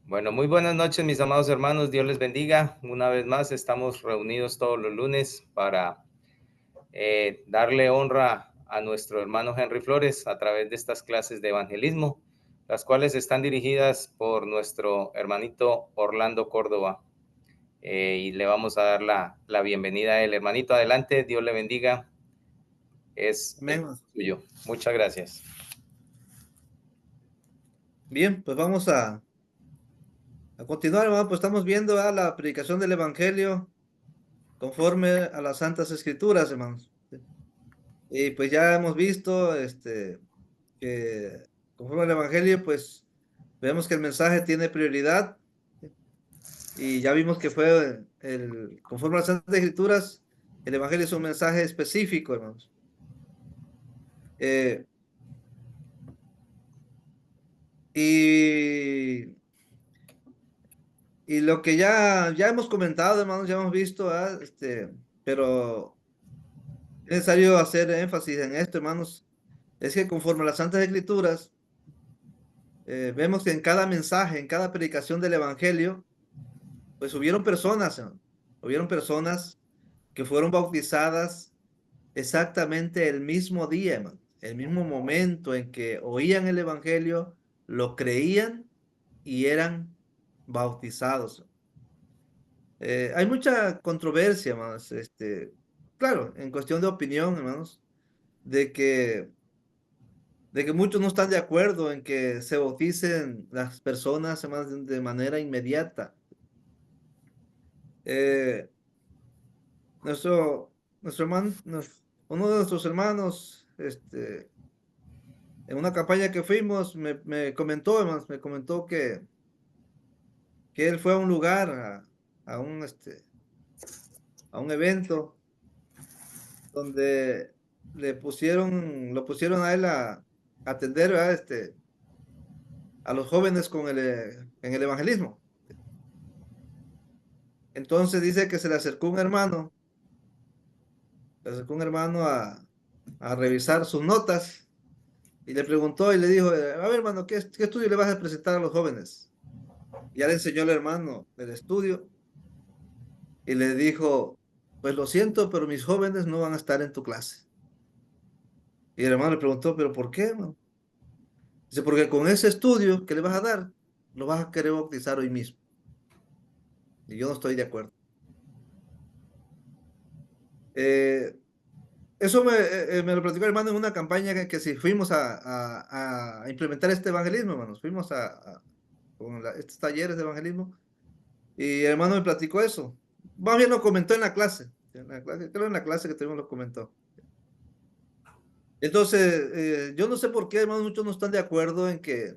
Bueno, muy buenas noches, mis amados hermanos. Dios les bendiga. Una vez más, estamos reunidos todos los lunes para darle honra a nuestro hermano Henry Flores a través de estas clases de evangelismo, las cuales están dirigidas por nuestro hermanito Orlando Córdoba. Y le vamos a dar la bienvenida a él. Hermanito, adelante. Dios le bendiga. Es Amén. suyo. Muchas gracias. Bien, pues vamos a continuar, hermano. Pues estamos viendo la predicación del Evangelio conforme a las Santas Escrituras, hermanos. Y pues ya hemos visto que conforme al Evangelio, pues vemos que el mensaje tiene prioridad. Y ya vimos que fue conforme a las Santas Escrituras, el Evangelio es un mensaje específico, hermanos. Eh, y, y lo que ya hemos comentado, hermanos, ya hemos visto, pero es necesario hacer énfasis en esto, hermanos. Es que conforme a las Santas Escrituras, vemos que en cada mensaje, en cada predicación del Evangelio, pues hubieron personas, hermano. Hubieron personas que fueron bautizadas exactamente el mismo día, hermano. El mismo momento en que oían el Evangelio, lo creían y eran bautizados. Hay mucha controversia, hermanos. Claro, en cuestión de opinión, hermanos, de que muchos no están de acuerdo en que se bauticen las personas además de manera inmediata. Eh, nuestro hermano, uno de nuestros hermanos, en una campaña que fuimos, me comentó, hermanos, me comentó que él fue a un lugar, a a un evento donde lo pusieron a él a atender, ¿verdad? A los jóvenes en el evangelismo. Entonces dice que se le acercó un hermano, a revisar sus notas y le preguntó y le dijo, a ver, hermano, ¿qué estudio le vas a presentar a los jóvenes? Y ya le enseñó el hermano el estudio y le dijo, pues lo siento, pero mis jóvenes no van a estar en tu clase. Y el hermano le preguntó, ¿pero por qué, hermano? Dice, porque con ese estudio que le vas a dar, lo vas a querer bautizar hoy mismo. Y yo no estoy de acuerdo. Eh, Eso me lo platicó el hermano en una campaña que si fuimos a implementar este evangelismo, hermanos. Fuimos con estos talleres de evangelismo y el hermano me platicó eso. Más bien lo comentó en la clase. Creo en la clase que tuvimos lo comentó. Entonces, yo no sé por qué, hermanos, muchos no están de acuerdo en que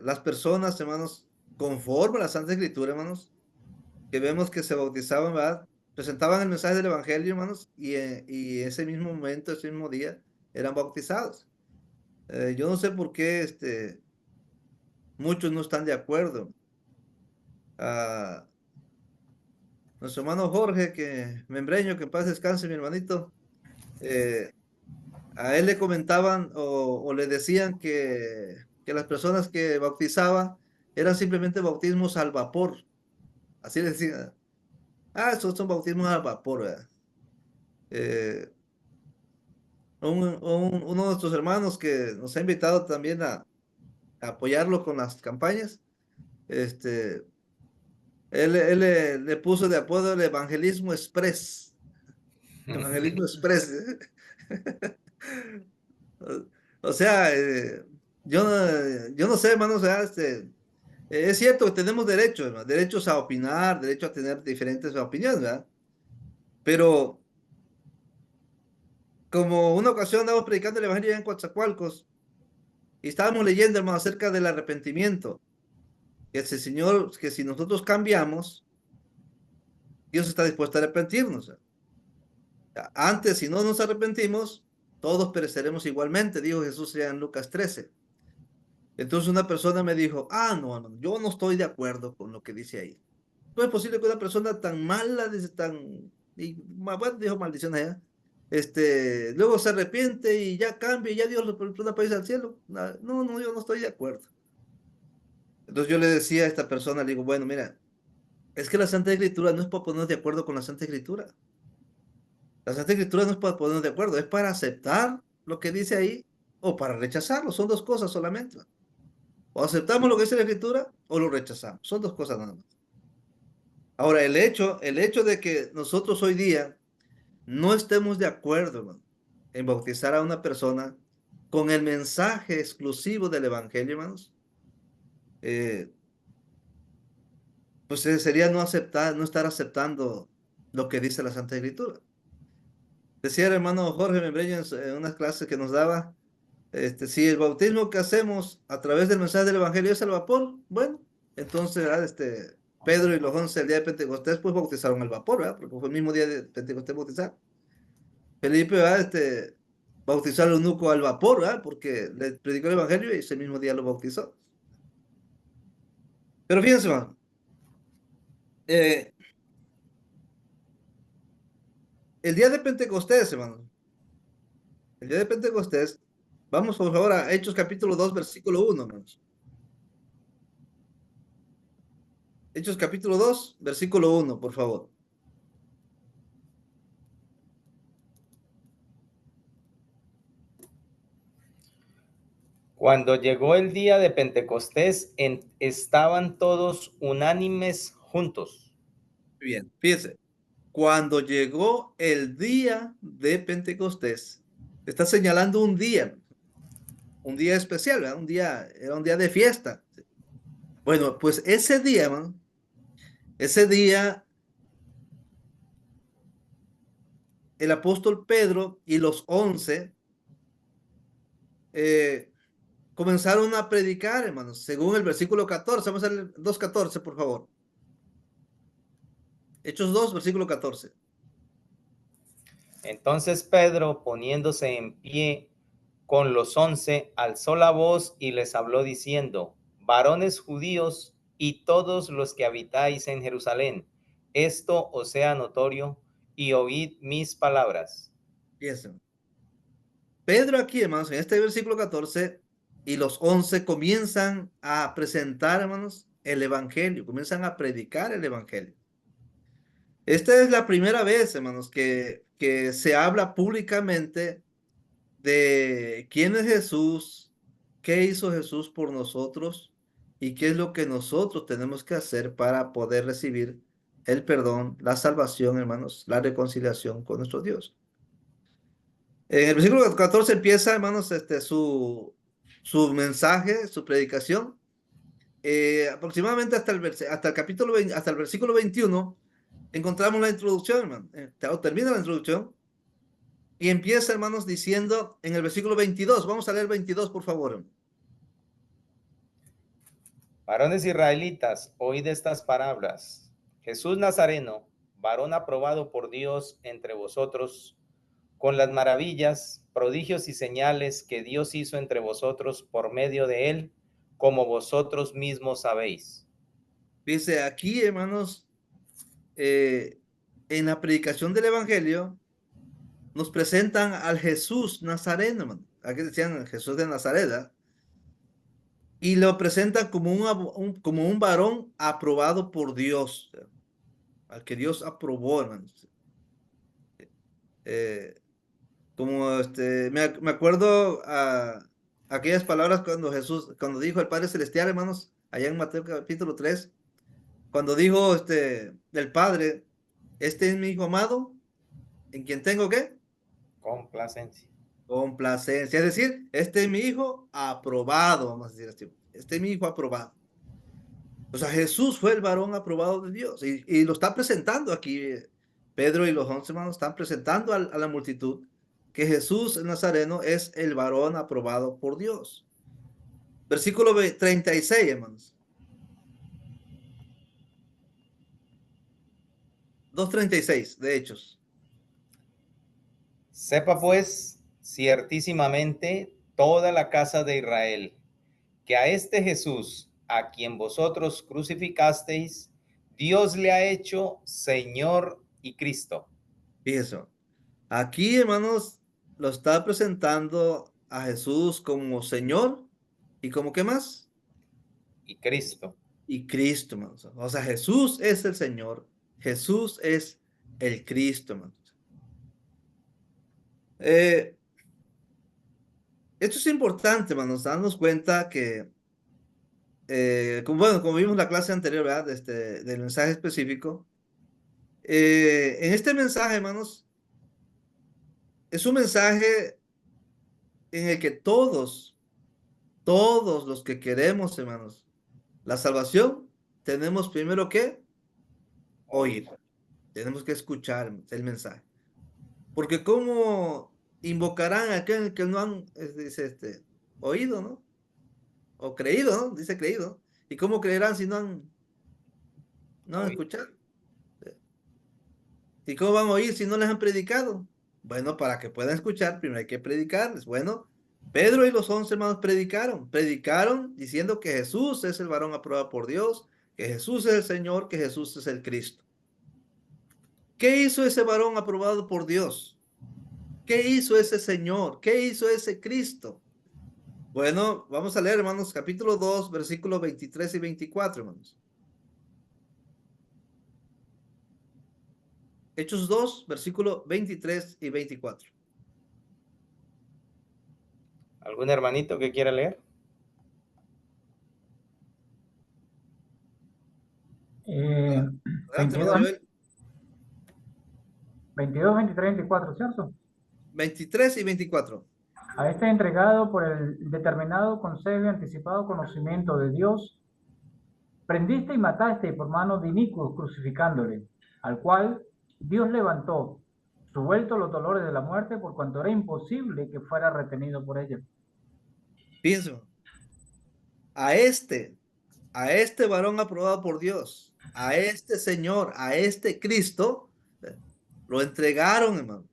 las personas, hermanos, conforme a la Santa Escritura, hermanos, que vemos que se bautizaban, ¿verdad? Presentaban el mensaje del Evangelio, hermanos, y ese mismo momento, ese mismo día, eran bautizados. Yo no sé por qué muchos no están de acuerdo. Ah, nuestro hermano Jorge, Membreño, que en paz descanse, mi hermanito, eh, a él le comentaban o le decían que las personas que bautizaban eran simplemente bautismos al vapor. Así le decían. Ah, estos son bautismos al vapor, ¿verdad? Eh, uno de nuestros hermanos que nos ha invitado también a apoyarlo con las campañas, este, él le puso de apodo el Evangelismo Express. Evangelismo Express. O sea, yo no sé, hermano, o sea, es cierto que tenemos derechos, ¿no? Derechos a opinar, derecho a tener diferentes opiniones, ¿verdad? Pero como una ocasión andamos predicando el Evangelio en Coatzacoalcos y estábamos leyendo, hermano, acerca del arrepentimiento. Que ese Señor, que si nosotros cambiamos, Dios está dispuesto a arrepentirnos. Antes, si no nos arrepentimos, todos pereceremos igualmente, dijo Jesús ya en Lucas 13. Entonces una persona me dijo, no, no, yo no estoy de acuerdo con lo que dice ahí. No es posible que una persona tan mala, dice, bueno, dijo maldición allá, luego se arrepiente y ya cambia y ya Dios lo pone una país al cielo. No, no, yo no estoy de acuerdo. Entonces yo le decía a esta persona, le digo, bueno, mira, es que la Santa Escritura no es para ponernos de acuerdo con la Santa Escritura. La Santa Escritura no es para ponernos de acuerdo, es para aceptar lo que dice ahí o para rechazarlo. Son dos cosas solamente. O aceptamos lo que dice la Escritura o lo rechazamos. Son dos cosas nada más. Ahora, el hecho de que nosotros hoy día no estemos de acuerdo, hermano, en bautizar a una persona con el mensaje exclusivo del Evangelio, hermanos, eh, pues sería no aceptar, no estar aceptando lo que dice la Santa Escritura. Decía el hermano Jorge Membreño en unas clases que nos daba, si el bautismo que hacemos a través del mensaje del Evangelio es al vapor, bueno, entonces, Pedro y los 11 el día de Pentecostés, pues bautizaron al vapor, ¿verdad? Porque fue el mismo día de Pentecostés bautizar. Felipe, ¿verdad? Bautizó al eunuco al vapor, ¿verdad? Porque le predicó el Evangelio y ese mismo día lo bautizó. Pero fíjense, hermano, eh, el día de Pentecostés, hermano, el día de Pentecostés, vamos por favor a Hechos capítulo 2 versículo 1, hermanos. Hechos capítulo 2 versículo 1, por favor. Cuando llegó el día de Pentecostés, estaban todos unánimes juntos. Muy bien, fíjense, cuando llegó el día de Pentecostés, está señalando un día especial, ¿verdad? Era un día de fiesta. Bueno, pues ese día, hermano, ese día el apóstol Pedro y los 11 eh, comenzaron a predicar, hermanos, según el versículo 14. Vamos a leer 2:14, por favor. Hechos 2 versículo 14. Entonces Pedro, poniéndose en pie con los 11, alzó la voz y les habló diciendo: varones judíos y todos los que habitáis en Jerusalén, esto os sea notorio y oíd mis palabras. Fíjense, Pedro aquí, hermanos, en este versículo 14 y los 11 comienzan a presentar, hermanos, el evangelio, comienzan a predicar el evangelio. Esta es la primera vez, hermanos, que se habla públicamente de quién es Jesús, qué hizo Jesús por nosotros y qué es lo que nosotros tenemos que hacer para poder recibir el perdón, la salvación, hermanos, la reconciliación con nuestro Dios. En el versículo 14 empieza, hermanos, su mensaje, su predicación. Aproximadamente hasta el capítulo 20, hasta el versículo 21, encontramos la introducción, hermano. Termina la introducción y empieza, hermanos, diciendo en el versículo 22. Vamos a leer 22, por favor. Varones israelitas, oíd estas palabras. Jesús Nazareno, varón aprobado por Dios entre vosotros, con las maravillas, prodigios y señales que Dios hizo entre vosotros por medio de él, como vosotros mismos sabéis. Dice aquí, hermanos, eh, en la predicación del Evangelio, nos presentan al Jesús Nazareno, hermano. Aquí decían Jesús de Nazaret, ¿verdad? Y lo presentan como como un varón aprobado por Dios, al que Dios aprobó, hermanos. Eh, me acuerdo a aquellas palabras cuando cuando dijo el Padre Celestial, hermanos, allá en Mateo capítulo 3, cuando dijo el Padre, este es mi hijo amado, en quien tengo ¿qué? Complacencia. Complacencia. Es decir, este es mi hijo aprobado, vamos a decir así. Este es mi hijo aprobado. O sea, Jesús fue el varón aprobado de Dios y lo está presentando aquí. Pedro y los 11 hermanos están presentando a la multitud que Jesús el Nazareno es el varón aprobado por Dios. Versículo 36, hermanos. 2:36 de Hechos. Sepa pues ciertísimamente toda la casa de Israel, que a este Jesús, a quien vosotros crucificasteis, Dios le ha hecho Señor y Cristo. Fíjense. Aquí, hermanos, lo está presentando a Jesús como Señor y como qué más? Y Cristo. Y Cristo, hermanos. O sea, Jesús es el Señor, Jesús es el Cristo, hermanos. Eh, Esto es importante, hermanos, darnos cuenta que, bueno, como vimos en la clase anterior, ¿verdad? Del mensaje específico, en este mensaje, hermanos, es un mensaje en el que todos los que queremos, hermanos, la salvación, tenemos primero que oír, Oír. tenemos que escuchar el mensaje. Porque ¿cómo invocarán a aquel que no han, dice oído, ¿no? O creído, ¿no? Dice creído. ¿Y cómo creerán si no han Oír. escuchado? ¿Y cómo van a oír si no les han predicado? Bueno, para que puedan escuchar, primero hay que predicarles. Bueno, Pedro y los 11 hermanos predicaron diciendo que Jesús es el varón aprobado por Dios, que Jesús es el Señor, que Jesús es el Cristo. ¿Qué hizo ese varón aprobado por Dios? ¿Qué hizo ese Señor? ¿Qué hizo ese Cristo? Bueno, vamos a leer, hermanos, capítulo 2, versículos 23 y 24, hermanos. Hechos 2, versículos 23 y 24. ¿Algún hermanito que quiera leer? Eh, Adelante, hermano 22, Joel. 22, 23, 24, ¿cierto? 23 y 24. A este entregado por el determinado consejo y anticipado conocimiento de Dios, prendiste y mataste por mano de inicuos crucificándole, al cual Dios levantó, suelto los dolores de la muerte, por cuanto era imposible que fuera retenido por ella. Pienso, a este, a este varón aprobado por Dios, a este Señor, a este Cristo, lo entregaron, hermano,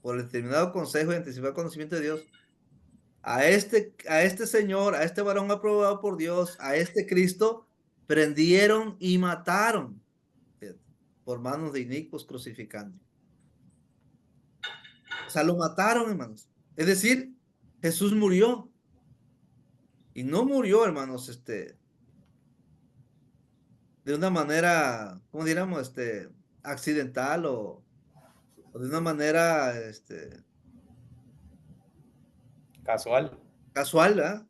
por el determinado consejo y anticipado conocimiento de Dios. A este Señor, a este varón aprobado por Dios, a este Cristo, prendieron y mataron, fíjate, por manos de inicuos crucificando. O sea, lo mataron, hermanos. Es decir, Jesús murió. Y no murió, hermanos, de una manera, ¿cómo diríamos? Accidental o de una manera, Casual. casual, ¿verdad?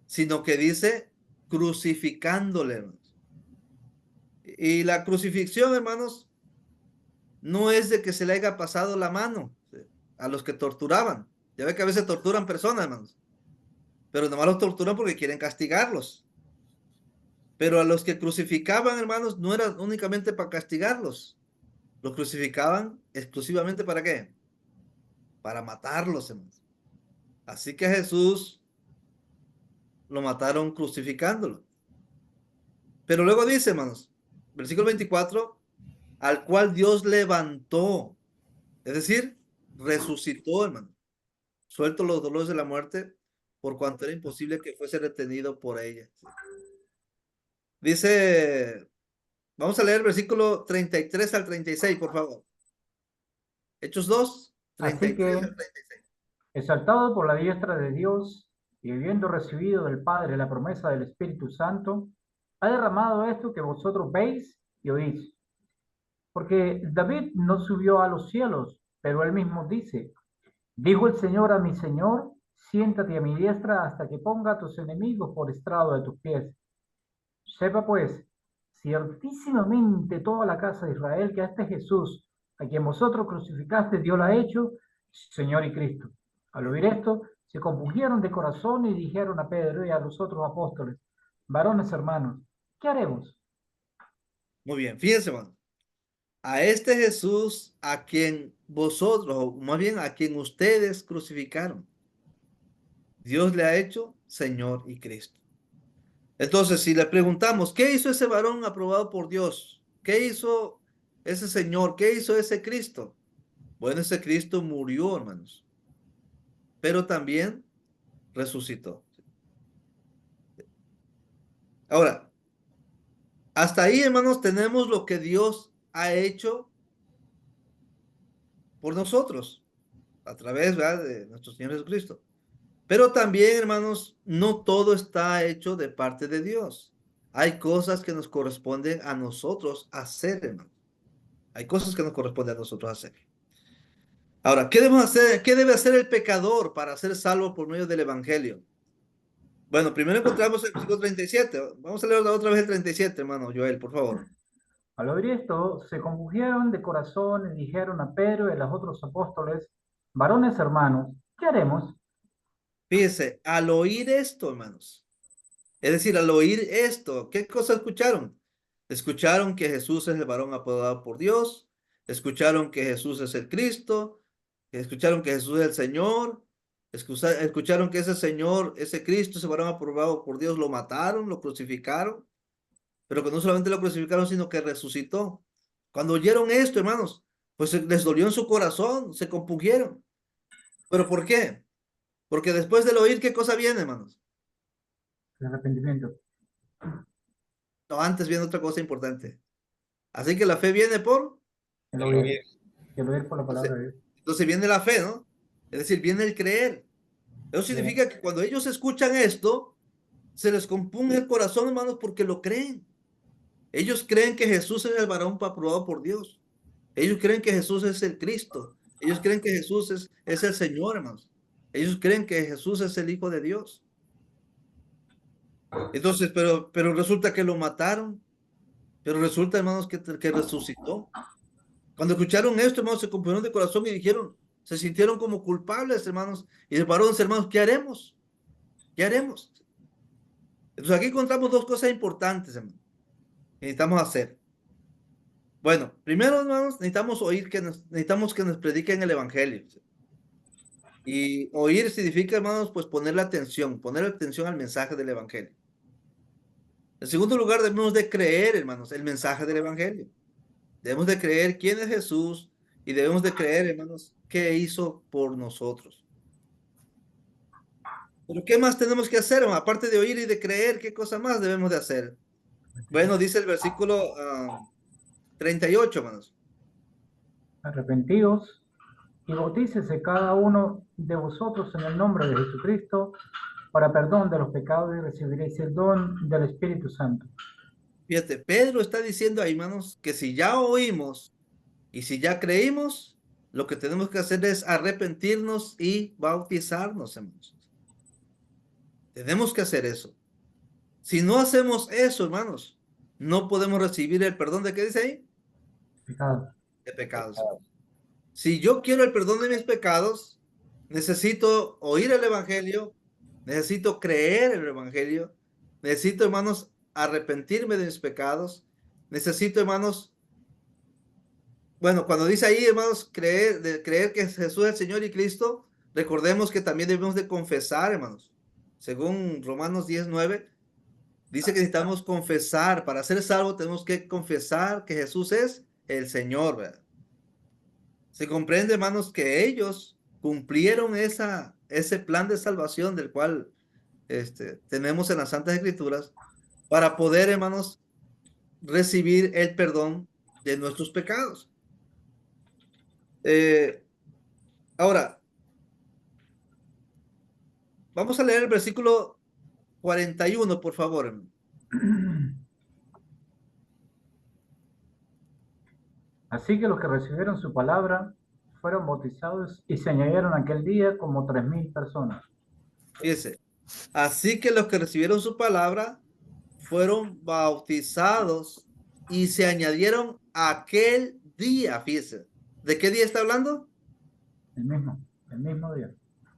Sino que dice crucificándole, hermanos. Y la crucifixión, hermanos, no es de que se le haya pasado la mano, ¿sí?, a los que torturaban. Ya ve que a veces torturan personas, hermanos, pero nomás los torturan porque quieren castigarlos. Pero a los que crucificaban, hermanos, no era únicamente para castigarlos. Los crucificaban exclusivamente ¿para qué? Para matarlos, hermanos. Así que a Jesús lo mataron crucificándolo. Pero luego dice, hermanos, versículo 24, al cual Dios levantó, es decir, resucitó, hermano, suelto los dolores de la muerte, por cuanto era imposible que fuese retenido por ella. Dice, vamos a leer versículo 33 al 36, por favor. Hechos 2, Así 33 que, al 36. exaltado por la diestra de Dios y habiendo recibido del Padre la promesa del Espíritu Santo, ha derramado esto que vosotros veis y oís. Porque David no subió a los cielos, pero él mismo dice, dijo el Señor a mi Señor, siéntate a mi diestra hasta que ponga a tus enemigos por estrado de tus pies. Sepa pues, ciertísimamente toda la casa de Israel, que a este Jesús, a quien vosotros crucificaste, Dios lo ha hecho, Señor y Cristo. Al oír esto, se compungieron de corazón y dijeron a Pedro y a los otros apóstoles, varones hermanos, ¿qué haremos? Muy bien, fíjense, hermano. A este Jesús a quien vosotros, o más bien a quien ustedes crucificaron, Dios le ha hecho Señor y Cristo. Entonces, si le preguntamos, ¿qué hizo ese varón aprobado por Dios? ¿Qué hizo ese Señor? ¿Qué hizo ese Cristo? Bueno, ese Cristo murió, hermanos, pero también resucitó. Ahora, hasta ahí, hermanos, tenemos lo que Dios ha hecho por nosotros, a través, ¿verdad?, de nuestro Señor Jesucristo. Pero también, hermanos, no todo está hecho de parte de Dios. Hay cosas que nos corresponden a nosotros hacer, hermanos. Hay cosas que nos corresponden a nosotros hacer. Ahora, ¿qué debemos hacer? ¿Qué debe hacer el pecador para ser salvo por medio del Evangelio? Bueno, primero encontramos el versículo 37. Vamos a leer otra vez el 37, hermano Joel, por favor. Al oír esto, se compungieron de corazón y dijeron a Pedro y a los otros apóstoles, varones hermanos, ¿qué haremos? Fíjese, al oír esto, hermanos, es decir, al oír esto, ¿qué cosa escucharon? Escucharon que Jesús es el varón aprobado por Dios, escucharon que Jesús es el Cristo, escucharon que Jesús es el Señor, escucharon que ese Señor, ese Cristo, ese varón aprobado por Dios, lo mataron, lo crucificaron, pero que no solamente lo crucificaron, sino que resucitó. Cuando oyeron esto, hermanos, pues les dolió en su corazón, se compungieron. ¿Pero por qué? Porque después del oír, ¿qué cosa viene, hermanos? El arrepentimiento. No, antes viene otra cosa importante. Así que la fe viene por, El El oír. oír. El oír por la palabra entonces, de Dios. entonces viene la fe, ¿no? Es decir, viene el creer. Eso significa que cuando ellos escuchan esto, se les compunge el corazón, hermanos, porque lo creen. Ellos creen que Jesús es el varón aprobado por Dios. Ellos creen que Jesús es el Cristo. Ellos creen que Jesús es el Señor, hermanos. Ellos creen que Jesús es el Hijo de Dios. Entonces, pero resulta que lo mataron. Pero resulta, hermanos, que resucitó. Cuando escucharon esto, hermanos, se compusieron de corazón y dijeron, se sintieron como culpables, hermanos. Y dijeron, varones, hermanos, ¿qué haremos? ¿Qué haremos? Entonces aquí encontramos dos cosas importantes, hermanos, que necesitamos hacer. Bueno, primero, hermanos, necesitamos que nos prediquen el Evangelio. Y oír significa, hermanos, pues ponerle atención al mensaje del Evangelio. En segundo lugar, debemos de creer, hermanos, el mensaje del Evangelio. Debemos de creer quién es Jesús y debemos de creer, hermanos, qué hizo por nosotros. Pero ¿qué más tenemos que hacer, hermano? Aparte de oír y de creer, ¿qué cosa más debemos de hacer? Bueno, dice el versículo 38, hermanos. Arrepentíos y bautícese cada uno de vosotros en el nombre de Jesucristo para perdón de los pecados y recibiréis el don del Espíritu Santo. Fíjate, Pedro está diciendo ahí, hermanos, que si ya oímos y si ya creímos, lo que tenemos que hacer es arrepentirnos y bautizarnos, hermanos. Tenemos que hacer eso. Si no hacemos eso, hermanos, no podemos recibir el perdón de, ¿qué dice ahí? Pecado. De pecados. Si yo quiero el perdón de mis pecados, necesito oír el Evangelio, necesito creer en el Evangelio, necesito, hermanos, arrepentirme de mis pecados, necesito, hermanos, bueno, cuando dice ahí, hermanos, creer que Jesús es el Señor y Cristo, recordemos que también debemos de confesar, hermanos. Según Romanos 10:9, dice que necesitamos confesar. Para ser salvo tenemos que confesar que Jesús es el Señor, ¿verdad? Se comprende, hermanos, que ellos cumplieron ese plan de salvación del cual tenemos en las Santas Escrituras para poder, hermanos, recibir el perdón de nuestros pecados. Ahora, vamos a leer el versículo 41, por favor. Así que los que recibieron su palabra fueron bautizados y se añadieron aquel día como 3,000 personas. Fíjese, así que los que recibieron su palabra fueron bautizados y se añadieron aquel día. Fíjese, ¿de qué día está hablando? El mismo día.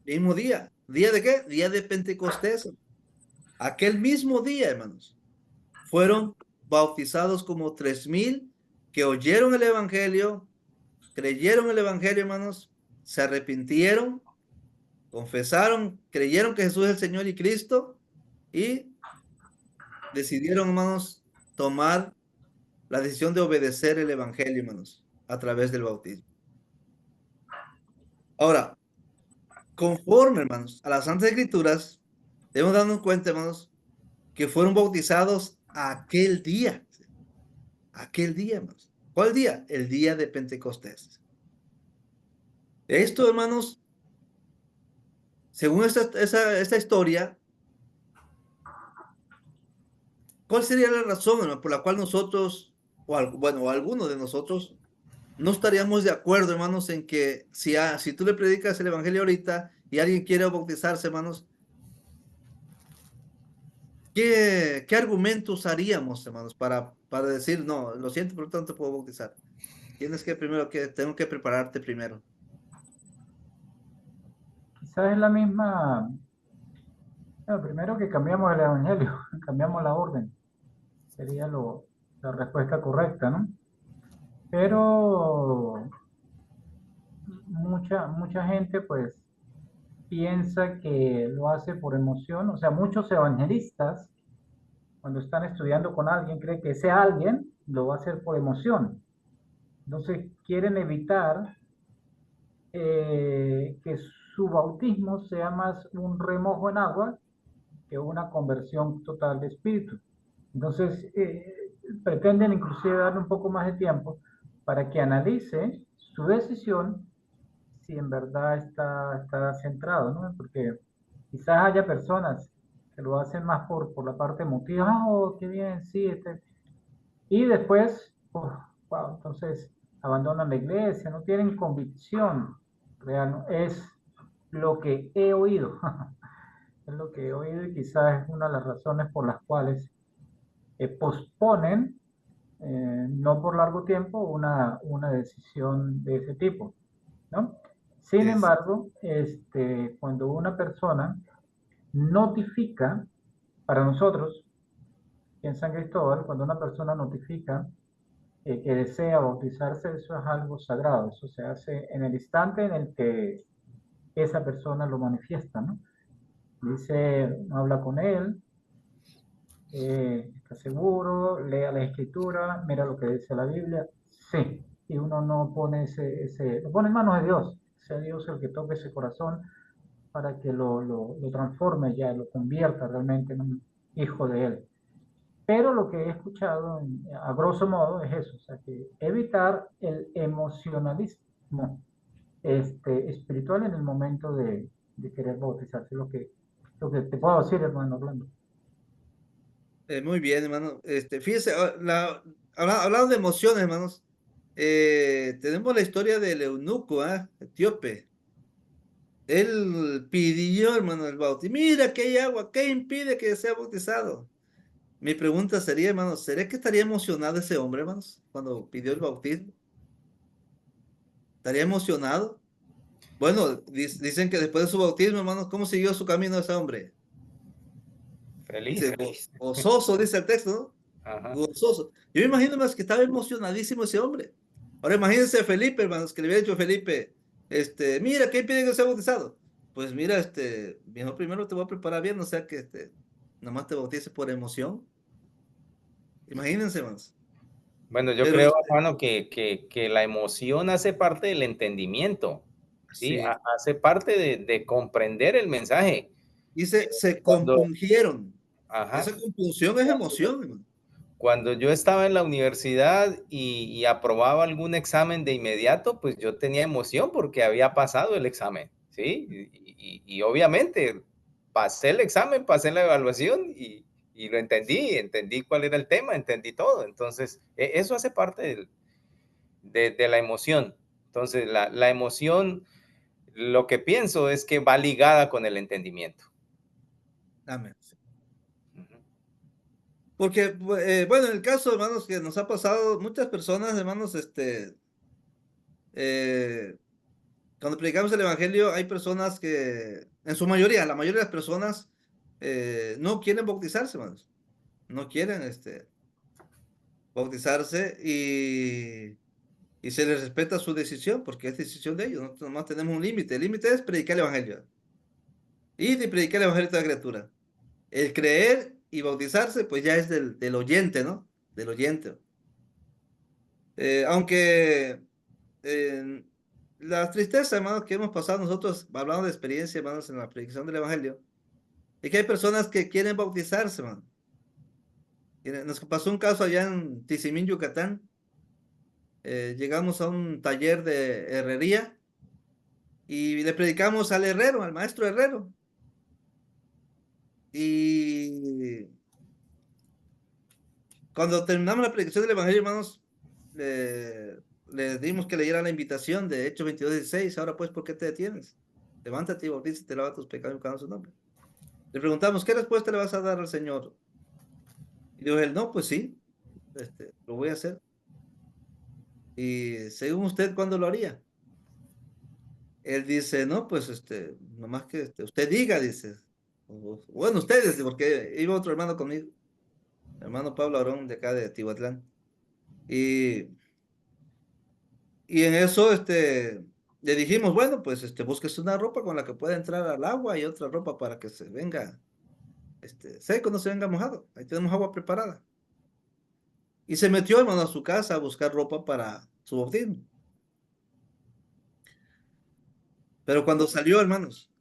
Mismo día. ¿Día de qué? Día de Pentecostés. Aquel mismo día, hermanos, fueron bautizados como 3,000 que oyeron el Evangelio, creyeron el Evangelio, hermanos, se arrepintieron, confesaron, creyeron que Jesús es el Señor y Cristo y decidieron, hermanos, tomar la decisión de obedecer el Evangelio, hermanos, a través del bautismo. Ahora, conforme, hermanos, a las Santas Escrituras, debemos darnos cuenta, hermanos, que fueron bautizados aquel día. Aquel día, hermanos. ¿Cuál día? El día de Pentecostés. Esto, hermanos, según esta historia, ¿cuál sería la razón, hermano, por la cual nosotros, bueno, o algunos de nosotros, no estaríamos de acuerdo, hermanos, en que si tú le predicas el evangelio ahorita y alguien quiere bautizarse, hermanos, ¿qué argumentos haríamos, hermanos, para decir, no, lo siento, por lo tanto, te puedo bautizar? Tengo que prepararte primero. Quizás es la misma, bueno, primero que cambiamos el evangelio, cambiamos la orden, sería la respuesta correcta, ¿no? Pero mucha gente pues piensa que lo hace por emoción, o sea, muchos evangelistas cuando están estudiando con alguien creen que ese alguien lo va a hacer por emoción. Entonces quieren evitar que su bautismo sea más un remojo en agua que una conversión total de espíritu. Entonces, pretenden inclusive darle un poco más de tiempo para que analice su decisión si en verdad está centrado, ¿no? Porque quizás haya personas que lo hacen más por la parte emotiva, oh, qué bien, sí, y después, wow, entonces abandonan la iglesia, no tienen convicción real, ¿no? Es lo que he oído, es lo que he oído y quizás es una de las razones por las cuales posponen, no por largo tiempo, una decisión de ese tipo, ¿no? Sin Es, embargo, cuando una persona notifica, para nosotros, en San Cristóbal, cuando una persona notifica que desea bautizarse, eso es algo sagrado, eso se hace en el instante en el que esa persona lo manifiesta, ¿no? Dice, habla con él, está seguro, lea la escritura, mira lo que dice la Biblia, sí, y uno no pone lo pone en manos de Dios, sea Dios el que toque ese corazón para que lo transforme ya, lo convierta realmente en un hijo de él. Pero lo que he escuchado, a grosso modo, es eso, o sea, que evitar el emocionalismo espiritual en el momento de querer bautizarse, lo que te puedo decir, hermano Orlando. muy bien, hermano. Fíjese, hablando de emociones, hermanos, tenemos la historia del eunuco, etíope. Él pidió, hermano, el bautismo. Mira que hay agua, ¿qué impide que sea bautizado? Mi pregunta sería, hermano, ¿será que estaría emocionado ese hombre, hermanos, cuando pidió el bautismo? ¿Estaría emocionado? Bueno, dicen que después de su bautismo, hermanos, ¿cómo siguió su camino ese hombre? Feliz. Dice, gozoso, dice el texto, ¿no? Ajá. Gozoso. Yo me imagino más que estaba emocionadísimo ese hombre. Ahora imagínense Felipe, hermanos, que le hubiera dicho a Felipe, mira, ¿qué pide que sea bautizado? Pues mira, viejo, primero te voy a preparar bien, o sea que nomás te bautices por emoción. Imagínense, hermanos. Bueno, yo Pero creo, hermano, que la emoción hace parte del entendimiento, ¿sí? sí, Hace parte de comprender el mensaje. dice, se Cuando, compungieron. ajá, Esa compunción es emoción, hermano. cuando yo estaba en la universidad y aprobaba algún examen de inmediato, pues yo tenía emoción porque había pasado el examen, ¿sí? Y obviamente pasé el examen, pasé la evaluación y lo entendí cuál era el tema, entendí todo. Entonces, eso hace parte de la emoción. Entonces, la emoción, lo que pienso es que va ligada con el entendimiento. Amén. Ujú. Porque, bueno, en el caso, hermanos, que nos ha pasado, muchas personas, hermanos, eh, cuando predicamos el evangelio, hay personas que, en su mayoría, la mayoría de las personas no quieren bautizarse, hermanos. No quieren bautizarse y se les respeta su decisión, porque es decisión de ellos. Nosotros nomás tenemos un límite. El límite es predicar el evangelio. Y de predicar el evangelio a toda criatura. El creer y bautizarse, pues ya es del oyente, ¿no? Del oyente. Aunque la tristeza, hermanos, que hemos pasado nosotros, hablando de experiencia, hermanos, en la predicación del Evangelio, es que hay personas que quieren bautizarse, hermano. Nos pasó un caso allá en Tizimín, Yucatán. Llegamos a un taller de herrería y le predicamos al herrero, al maestro herrero. Y cuando terminamos la predicación del Evangelio, hermanos, le dimos que leyera la invitación de Hechos 22:16. Ahora pues, ¿por qué te detienes? Levántate y bautízate, lava tus pecados en su nombre. Le preguntamos, ¿qué respuesta le vas a dar al Señor? Y dijo él, no, pues sí, lo voy a hacer. Y según usted, ¿cuándo lo haría? Él dice, no, pues nomás que usted diga, dice. Bueno, ustedes, porque iba otro hermano conmigo, hermano Pablo Arón, de acá de Tihuatlán. Y en eso, le dijimos, bueno, pues, búsquese una ropa con la que pueda entrar al agua y otra ropa para que se venga, seco, no se venga mojado. Ahí tenemos agua preparada. Y se metió, hermano, a su casa a buscar ropa para su bautismo. Pero cuando salió, hermanos,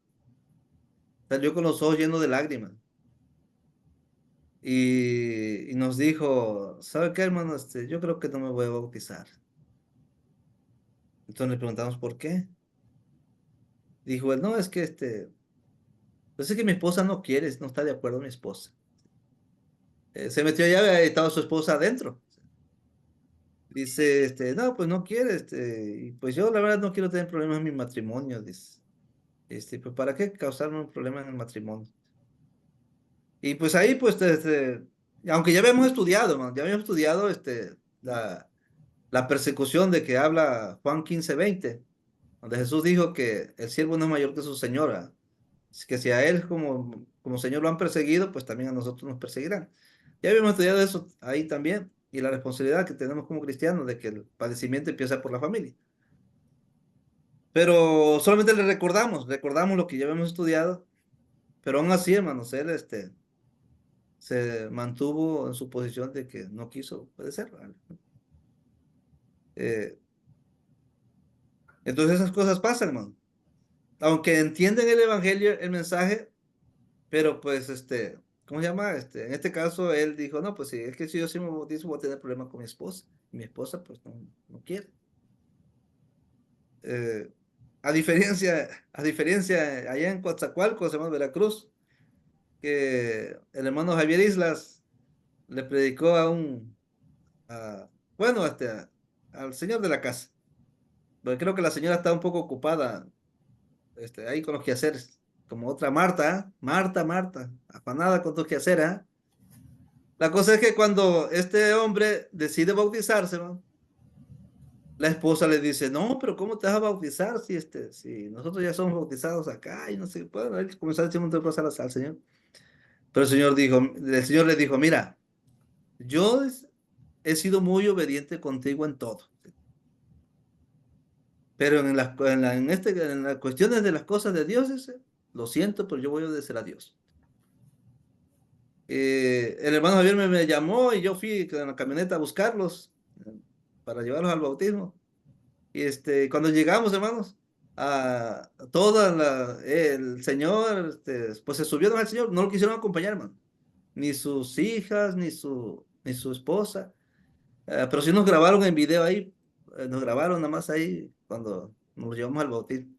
salió con los ojos llenos de lágrimas. Y nos dijo, ¿sabe qué, hermano? Yo creo que no me voy a bautizar. Entonces le preguntamos, ¿por qué? Dijo él, no, es que pues es que mi esposa no quiere, no está de acuerdo mi esposa. Se metió allá y estaba su esposa adentro. Dice, no, pues no quiere, y pues yo la verdad no quiero tener problemas en mi matrimonio, dice. Pues ¿para qué causarme un problema en el matrimonio? Y pues ahí, pues, aunque ya habíamos estudiado, man, ya habíamos estudiado, la persecución de que habla Juan 15:20, donde Jesús dijo que el siervo no es mayor que su señora. Así que si a él como Señor lo han perseguido, pues también a nosotros nos perseguirán. Ya habíamos estudiado eso ahí también, y la responsabilidad que tenemos como cristianos de que el padecimiento empieza por la familia. Pero solamente le recordamos lo que ya habíamos estudiado, pero aún así, hermanos, él se mantuvo en su posición de que no quiso obedecer, ¿vale? Eh, entonces esas cosas pasan, hermano. Aunque entienden el evangelio, el mensaje, pero pues ¿cómo se llama? En este caso él dijo, no, pues sí, es que si yo sí me bautizo voy a tener problemas con mi esposa. Y mi esposa pues no quiere. Eh, a diferencia, allá en Coatzacoalcos, hermano, Veracruz, que el hermano Javier Islas le predicó bueno, al señor de la casa. Porque creo que la señora está un poco ocupada, ahí con los quehaceres, como otra Marta, ¿eh? Marta, afanada con tus quehaceres, ¿eh? La cosa es que cuando este hombre decide bautizarse, ¿no? La esposa le dice, no, pero ¿cómo te vas a bautizar si nosotros ya somos bautizados acá y no sé, bueno, hay que comenzar a decir un montón de cosas al Señor. Pero el Señor le dijo, mira, yo he sido muy obediente contigo en todo, pero en las cuestiones de las cosas de Dios, dice, lo siento, pero yo voy a obedecer a Dios. El hermano Javier me llamó y yo fui con la camioneta a buscarlos, para llevarlos al bautismo. Y cuando llegamos, hermanos, el Señor, pues se subieron al Señor, no lo quisieron acompañar, hermano. Ni sus hijas, ni su esposa. Pero sí nos grabaron en video ahí, nos grabaron nada más ahí cuando nos llevamos al bautismo.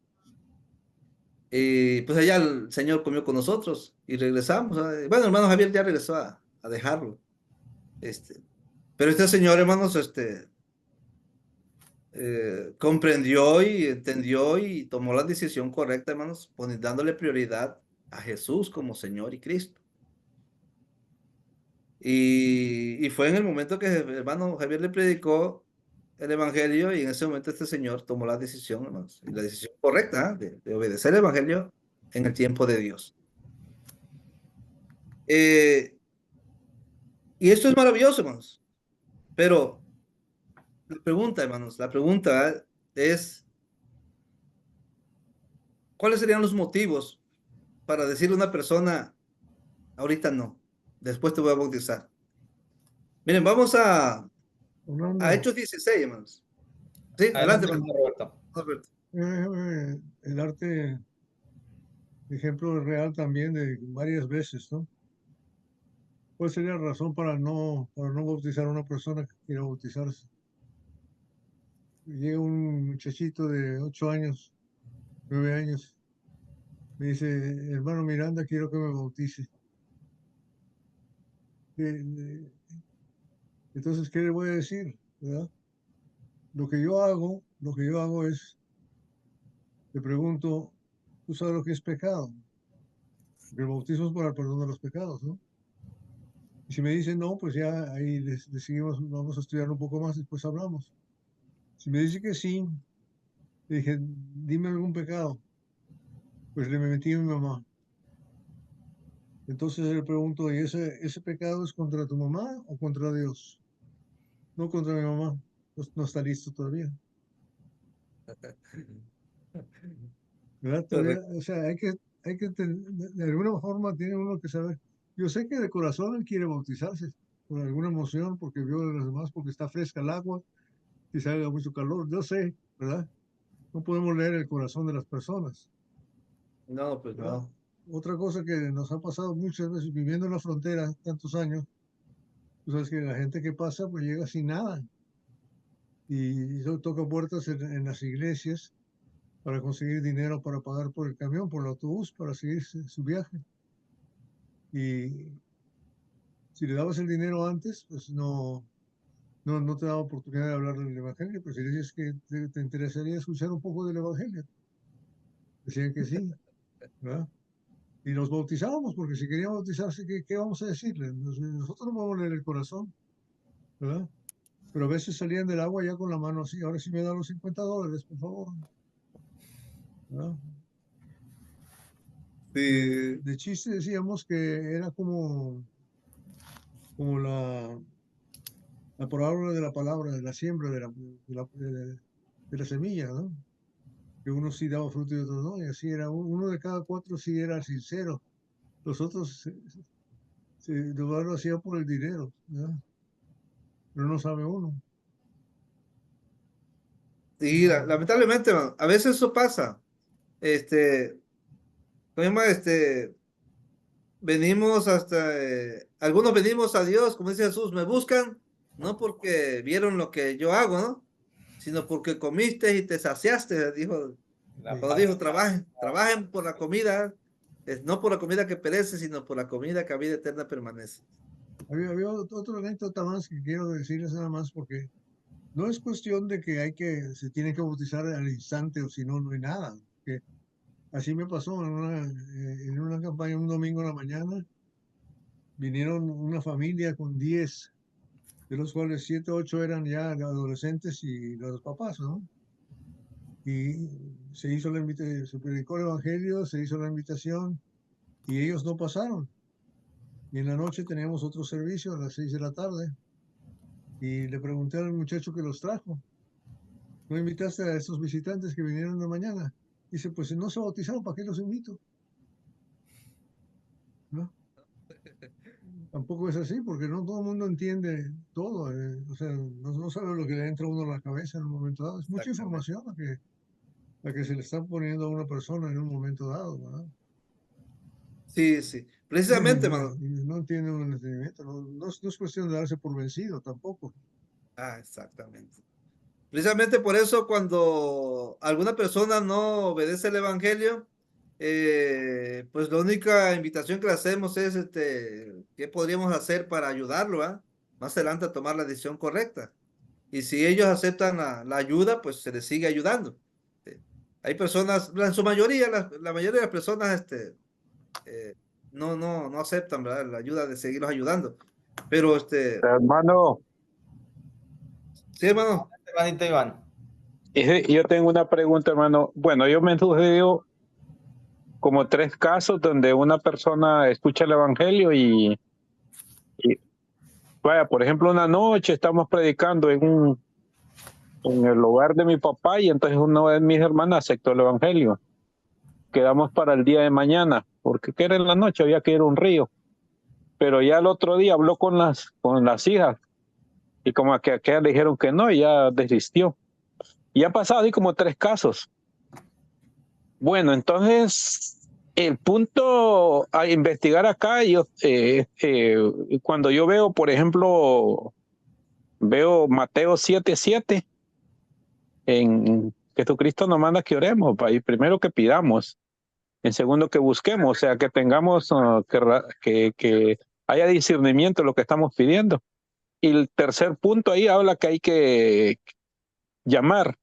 Y pues allá el Señor comió con nosotros y regresamos. Bueno, hermano Javier ya regresó a dejarlo. Este, pero este señor, hermanos, comprendió y entendió y tomó la decisión correcta, hermanos, dándole prioridad a Jesús como Señor y Cristo. Y fue en el momento que el hermano Javier le predicó el Evangelio y en ese momento este señor tomó la decisión, hermanos, y la decisión correcta, de obedecer el Evangelio en el tiempo de Dios. Eh, y esto es maravilloso, hermanos. Pero la pregunta es, ¿cuáles serían los motivos para decirle a una persona, ahorita no, después te voy a bautizar? Miren, vamos a Hablando, Hechos 16, hermanos. Sí, adelante, Adelante, hermano. hermano Roberto. Alberto. el arte, ejemplo real también de varias veces, ¿no? ¿Cuál sería la razón para no bautizar a una persona que quiera bautizarse? Llega un muchachito de 8 años, 9 años. Me dice, hermano Miranda, quiero que me bautice. Entonces, ¿qué le voy a decir? ¿Verdad? Lo que yo hago es, le pregunto, ¿tú sabes lo que es pecado? Porque el bautismo es para el perdón de los pecados, ¿no? Y si me dice no, pues ya ahí le seguimos, vamos a estudiar un poco más y después hablamos. Si me dice que sí, le dije, dime algún pecado. Pues le metí a mi mamá. Entonces le pregunto, ¿y ese pecado es contra tu mamá o contra Dios? No contra mi mamá. No está listo todavía. ¿Verdad? Todavía, o sea, de alguna forma tiene uno que saber. Yo sé que de corazón él quiere bautizarse por alguna emoción, porque vio a los demás, porque está fresca el agua y salga mucho calor. Yo sé, ¿verdad? No podemos leer el corazón de las personas. No, pues ¿Verdad? no. Otra cosa que nos ha pasado muchas veces viviendo en la frontera tantos años, tú sabes que la gente que pasa pues llega sin nada y eso toca puertas en las iglesias para conseguir dinero para pagar por el camión, por el autobús, para seguir su viaje. Y si le dabas el dinero antes, pues no te daba oportunidad de hablar del Evangelio, pues si le dices que te interesaría escuchar un poco del Evangelio, decían que sí, ¿verdad? Y nos bautizábamos, porque si quería bautizarse, ¿qué vamos a decirle? Nosotros no podemos leer el corazón, ¿verdad? Pero a veces salían del agua ya con la mano así, ahora sí me da los $50, por favor, ¿verdad? Sí. De chiste decíamos que era como la parábola de la palabra, de la siembra, de la semilla, ¿no? Que uno sí daba fruto y otros no, y así era, uno de cada 4 sí era sincero, los otros lo hacían por el dinero, ¿verdad? Pero no sabe uno. Y lamentablemente, man, a veces eso pasa. ¿Cómo se llama? Venimos hasta, algunos venimos a Dios, como dice Jesús, me buscan, no porque vieron lo que yo hago, ¿no? Sino porque comiste y te saciaste, dijo. La Cuando panza. dijo, trabajen por la comida, no por la comida que perece, sino por la comida que a vida eterna permanece. Había otro anécdota más que quiero decirles nada más porque no es cuestión de que se tiene que bautizar al instante o si no, no hay nada. Que así me pasó en una campaña un domingo en la mañana, vinieron una familia con 10, de los cuales 7, 8 eran ya adolescentes y los papás, ¿no? Y se hizo la invitación, se predicó el evangelio, se hizo la invitación y ellos no pasaron. Y en la noche teníamos otro servicio a las 6 de la tarde y le pregunté al muchacho que los trajo, ¿no invitaste a estos visitantes que vinieron de mañana? Dice, pues si no se bautizaron, ¿para qué los invito? ¿No? Tampoco es así, porque no todo el mundo entiende todo. O sea, no sabe lo que le entra a uno a la cabeza en un momento dado. Es mucha información la que se le está poniendo a una persona en un momento dado, ¿verdad? Sí, sí. Precisamente, mano. Y no entiende un entendimiento. No es cuestión de darse por vencido tampoco. Ah, exactamente. Precisamente por eso cuando alguna persona no obedece el evangelio, pues la única invitación que le hacemos es qué podríamos hacer para ayudarlo, ¿ah? Más adelante a tomar la decisión correcta. Y si ellos aceptan la ayuda, pues se les sigue ayudando. Hay personas, en su mayoría, la mayoría de las personas eh, no aceptan, ¿verdad? La ayuda de seguirlos ayudando. Pero Hermano, sí, hermano. Hermanito Iván. yo tengo una pregunta, hermano. Bueno, yo me sucedió como 3 casos donde una persona escucha el evangelio y vaya, por ejemplo, una noche estamos predicando en el hogar de mi papá y entonces una de mis hermanas aceptó el evangelio. Quedamos para el día de mañana, porque que era en la noche, había que ir a un río. Pero ya el otro día habló con las hijas y como que aquellas le dijeron que no y ya desistió. Y ha pasado así como 3 casos. Bueno, entonces el punto a investigar acá, cuando yo veo, por ejemplo, veo Mateo 7:7 en Jesucristo nos manda que oremos, y primero que pidamos, en segundo que busquemos, o sea, que tengamos, que haya discernimiento de lo que estamos pidiendo. Y el tercer punto ahí habla que hay que llamar,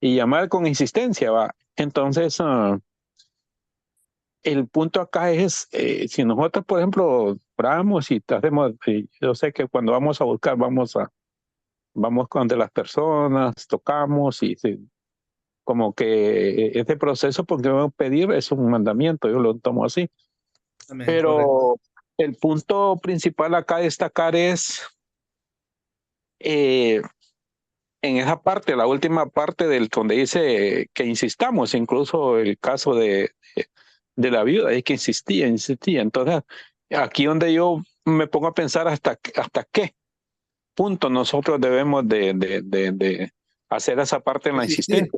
y llamar con insistencia, ¿va? Entonces, el punto acá es, si nosotros, por ejemplo, oramos y hacemos, yo sé que cuando vamos a buscar, vamos con de las personas, tocamos y como que este proceso, porque pedir es un mandamiento, yo lo tomo así. Amén, Pero correcto. el punto principal acá a destacar es en esa parte, la última parte del donde dice que insistamos, incluso el caso de la viuda, es que insistía. Entonces, aquí donde yo me pongo a pensar hasta qué punto nosotros debemos de hacer esa parte en la Insistir.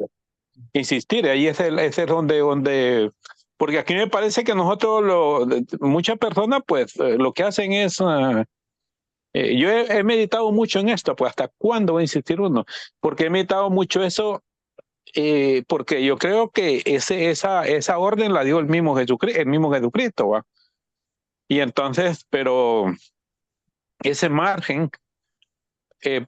insistencia. Ahí ese es donde, porque aquí me parece que nosotros, muchas personas, pues, lo que hacen es, yo he meditado mucho en esto, pues, ¿hasta cuándo va a insistir uno? Porque he meditado mucho eso, porque yo creo que esa orden la dio el mismo Jesucristo, ¿va? Y entonces, pero ese margen,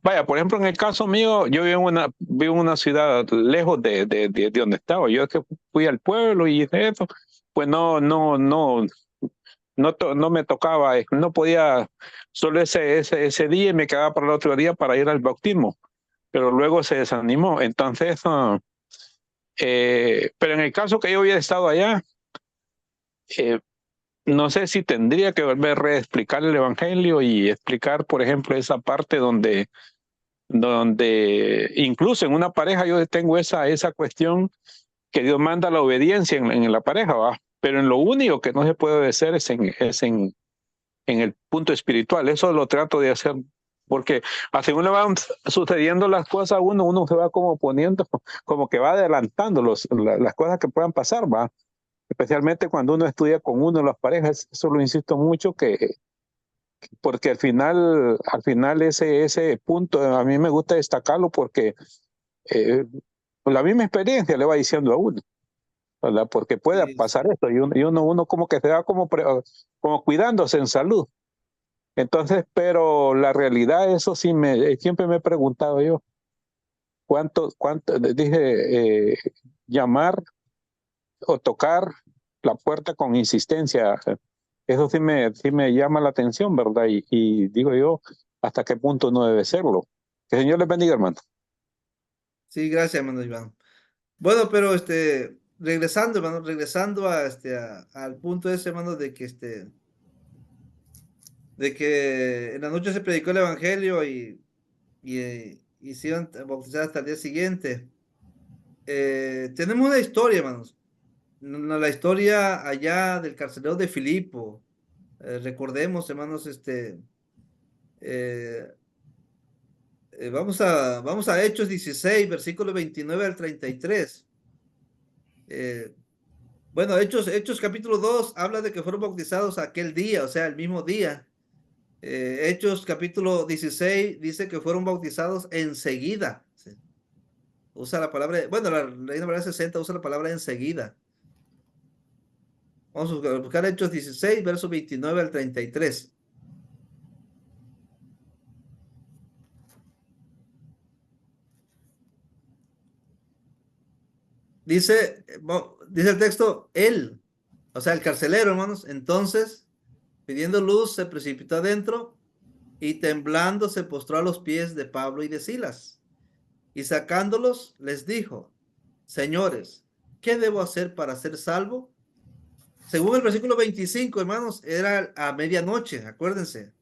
vaya, por ejemplo, en el caso mío, yo vivo en una ciudad lejos de donde estaba. Yo es que fui al pueblo y eso, pues no me tocaba, no podía solo ese día y me quedaba para el otro día para ir al bautismo, pero luego se desanimó. Entonces, pero en el caso que yo hubiera estado allá, no sé si tendría que volver a reexplicar el evangelio y explicar, por ejemplo, esa parte donde incluso en una pareja yo tengo esa cuestión que Dios manda la obediencia en la pareja, ¿va? Pero en lo único que no se puede obedecer es en el punto espiritual. Eso lo trato de hacer porque según le van sucediendo las cosas a uno se va como poniendo, como que va adelantando las cosas que puedan pasar, ¿va? Especialmente cuando uno estudia con uno en las parejas, eso lo insisto mucho, porque al final ese punto a mí me gusta destacarlo porque la misma experiencia le va diciendo a uno, ¿verdad? Porque pueda Sí, pasar sí. esto y uno como que se va como cuidándose en salud. Entonces, pero la realidad, eso sí siempre me he preguntado yo, ¿cuánto dije, llamar o tocar la puerta con insistencia? Eso sí me llama la atención, ¿verdad? Y digo yo, ¿hasta qué punto no debe serlo? Que el Señor les bendiga, hermano. Sí, gracias, hermano Iván. Bueno, pero regresando, hermano, regresando al punto ese, hermano, de que en la noche se predicó el evangelio y se iban a bautizar hasta el día siguiente. Tenemos una historia, hermanos. La historia allá del carcelero de Filipo. Recordemos, hermanos, eh, vamos a Hechos 16, versículo 29 al 33. Bueno, Hechos capítulo 2 habla de que fueron bautizados aquel día, o sea, el mismo día. Hechos capítulo 16 dice que fueron bautizados enseguida. Sí. Usa la palabra, bueno, la Reina Valera 60 usa la palabra enseguida. Vamos a buscar Hechos 16, versos 29 al 33. Dice el texto, él, o sea, el carcelero, hermanos, entonces, pidiendo luz, se precipitó adentro y temblando se postró a los pies de Pablo y de Silas. Y sacándolos, les dijo, señores, ¿qué debo hacer para ser salvo? Según el versículo 25, hermanos, era a medianoche, acuérdense,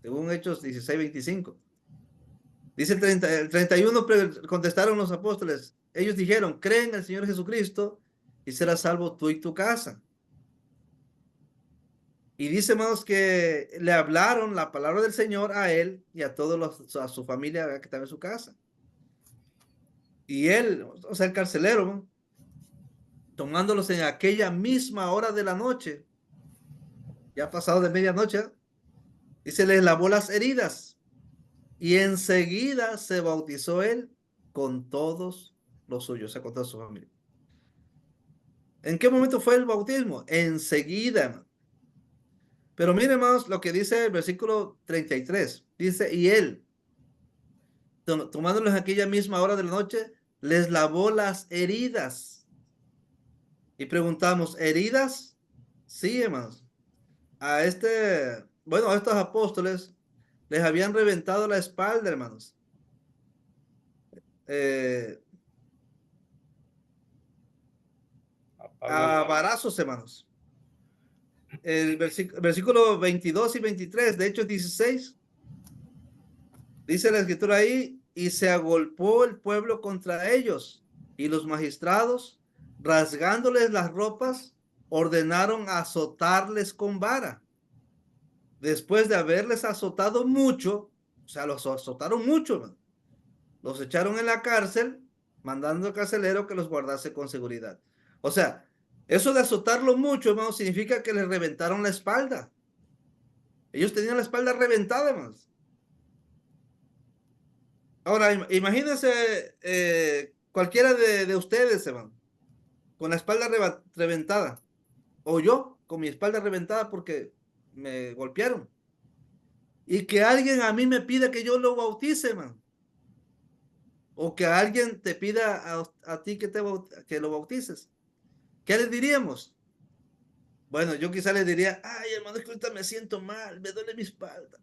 según Hechos 16, 25. Dice el 31, contestaron los apóstoles, ellos dijeron, creen en el Señor Jesucristo y serás salvo tú y tu casa. Y dice, hermanos, que le hablaron la palabra del Señor a él y a a su familia que estaba en su casa. Y él, o sea, el carcelero, ¿no?, tomándolos en aquella misma hora de la noche, ya pasado de medianoche, y se les lavó las heridas. Y enseguida se bautizó él con todos los suyos, o sea, con toda su familia. ¿En qué momento fue el bautismo? Enseguida, hermano. Pero miren, hermanos, lo que dice el versículo 33. Dice, y él, tomándolos aquella misma hora de la noche, les lavó las heridas. Y preguntamos, ¿heridas? Sí, hermanos. A estos apóstoles les habían reventado la espalda, hermanos. A varazos, hermanos. El versículo 22 y 23, de hecho 16, dice la escritura ahí, y se agolpó el pueblo contra ellos, y los magistrados, rasgándoles las ropas, ordenaron azotarles con vara. Después de haberles azotado mucho, o sea, los azotaron mucho, hermano, los echaron en la cárcel, mandando al carcelero que los guardase con seguridad. O sea, eso de azotarlo mucho, hermano, significa que les reventaron la espalda. Ellos tenían la espalda reventada, hermanos. Ahora, imagínense cualquiera de ustedes, hermano, con la espalda reventada. O yo, con mi espalda reventada porque me golpearon. Y que alguien a mí me pida que yo lo bautice, hermano. O que alguien te pida a ti que lo bautices. ¿Qué les diríamos? Bueno, yo quizá les diría, ay, hermano, es que ahorita me siento mal, me duele mi espalda.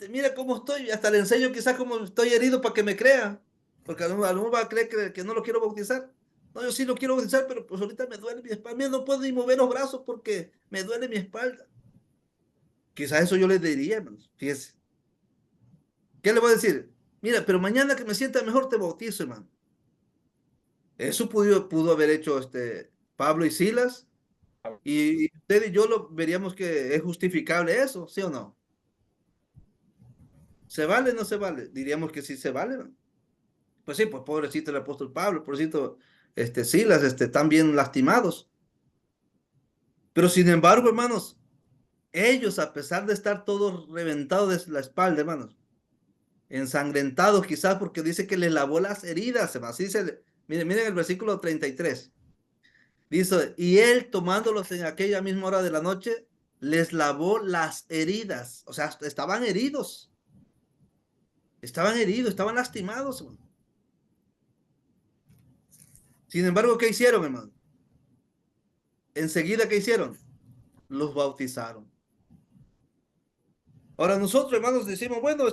Mira cómo estoy, hasta le enseño quizás cómo estoy herido para que me crea, porque a lo mejor va a creer que no lo quiero bautizar. No, yo sí lo quiero bautizar, pero pues ahorita me duele mi espalda. Mira, no puedo ni mover los brazos porque me duele mi espalda. Quizás eso yo les diría, hermanos, fíjese. ¿Qué le voy a decir? Mira, pero mañana que me sienta mejor te bautizo, hermano. Eso pudo haber hecho Pablo y Silas, y usted y yo lo veríamos que es justificable eso, ¿sí o no? ¿Se vale o no se vale? Diríamos que sí se vale, ¿no? Pues sí, pues pobrecito el apóstol Pablo, pobrecito Silas, están bien lastimados. Pero sin embargo, hermanos, ellos, a pesar de estar todos reventados de la espalda, hermanos, ensangrentados quizás porque dice que les lavó las heridas, hermanos. Así dice, miren el versículo 33. Dice, y él tomándolos en aquella misma hora de la noche, les lavó las heridas. O sea, estaban heridos. Estaban lastimados, hermano. Sin embargo, ¿qué hicieron, hermano? Enseguida, ¿qué hicieron? Los bautizaron. Ahora nosotros, hermanos, decimos, bueno,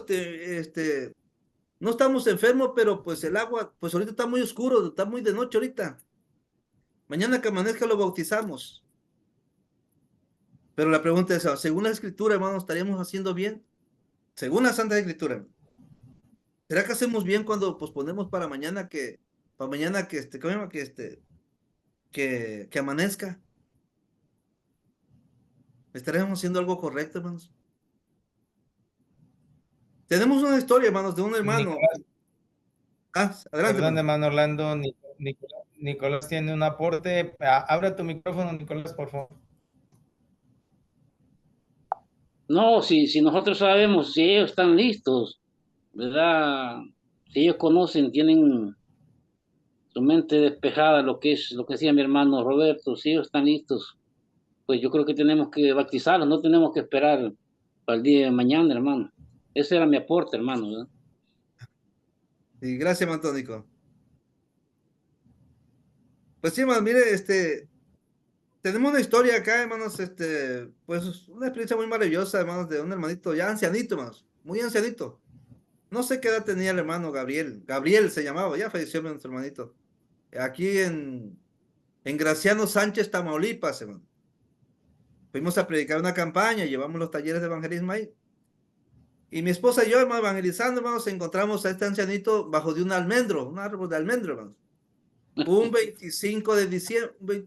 no estamos enfermos, pero pues el agua, pues ahorita está muy oscuro, está muy de noche ahorita. Mañana que amanezca lo bautizamos. Pero la pregunta es, según la Escritura, hermanos, ¿estaríamos haciendo bien? Según la Santa Escritura, ¿será que hacemos bien cuando posponemos para mañana que que amanezca? ¿Estaremos haciendo algo correcto, hermanos? Tenemos una historia, hermanos, de un hermano. Adelante. Perdón, hermano. hermano Orlando, Nicolás tiene un aporte. Abra tu micrófono, Nicolás, por favor. No, si nosotros sabemos, si ellos están listos, ¿verdad? Si ellos conocen, tienen su mente despejada, lo que decía mi hermano Roberto, si ellos están listos, pues yo creo que tenemos que bautizarlos, no tenemos que esperar para el día de mañana, hermano. Ese era mi aporte, hermano, ¿verdad? Sí, gracias, Mantónico. Pues sí, hermano, mire, tenemos una historia acá, hermanos, pues una experiencia muy maravillosa, hermanos, de un hermanito ya ancianito, hermanos, muy ancianito. No sé qué edad tenía el hermano Gabriel. Gabriel se llamaba, ya falleció nuestro hermanito. Aquí en Graciano Sánchez, Tamaulipas, hermano. Fuimos a predicar una campaña, llevamos los talleres de evangelismo ahí. Y mi esposa y yo, hermano, evangelizando, hermanos, encontramos a este ancianito bajo de un almendro, un árbol de almendro, hermanos. Un 25 de diciembre,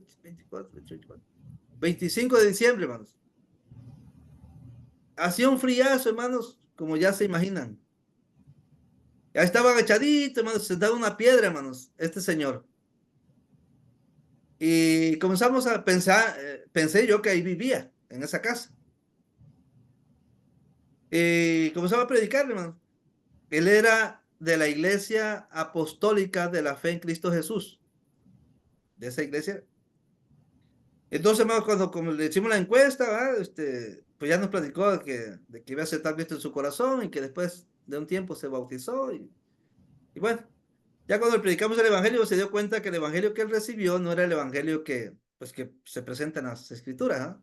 25 de diciembre, hermanos. Hacía un friazo, hermanos, como ya se imaginan. Ya estaba agachadito, hermanos, sentado en una piedra, hermanos, este señor. Y comenzamos a pensar, pensé yo que ahí vivía, en esa casa. Y comenzaba a predicar, hermano. Él era de la Iglesia Apostólica de la Fe en Cristo Jesús, de esa iglesia. Entonces, hermano, cuando como le hicimos la encuesta, ¿verdad? Pues ya nos platicó de que iba a aceptar Cristo en su corazón y que después de un tiempo se bautizó. Y bueno, ya cuando le predicamos el Evangelio, se dio cuenta que el Evangelio que él recibió no era el Evangelio que se presenta en las Escrituras. ¿Ah?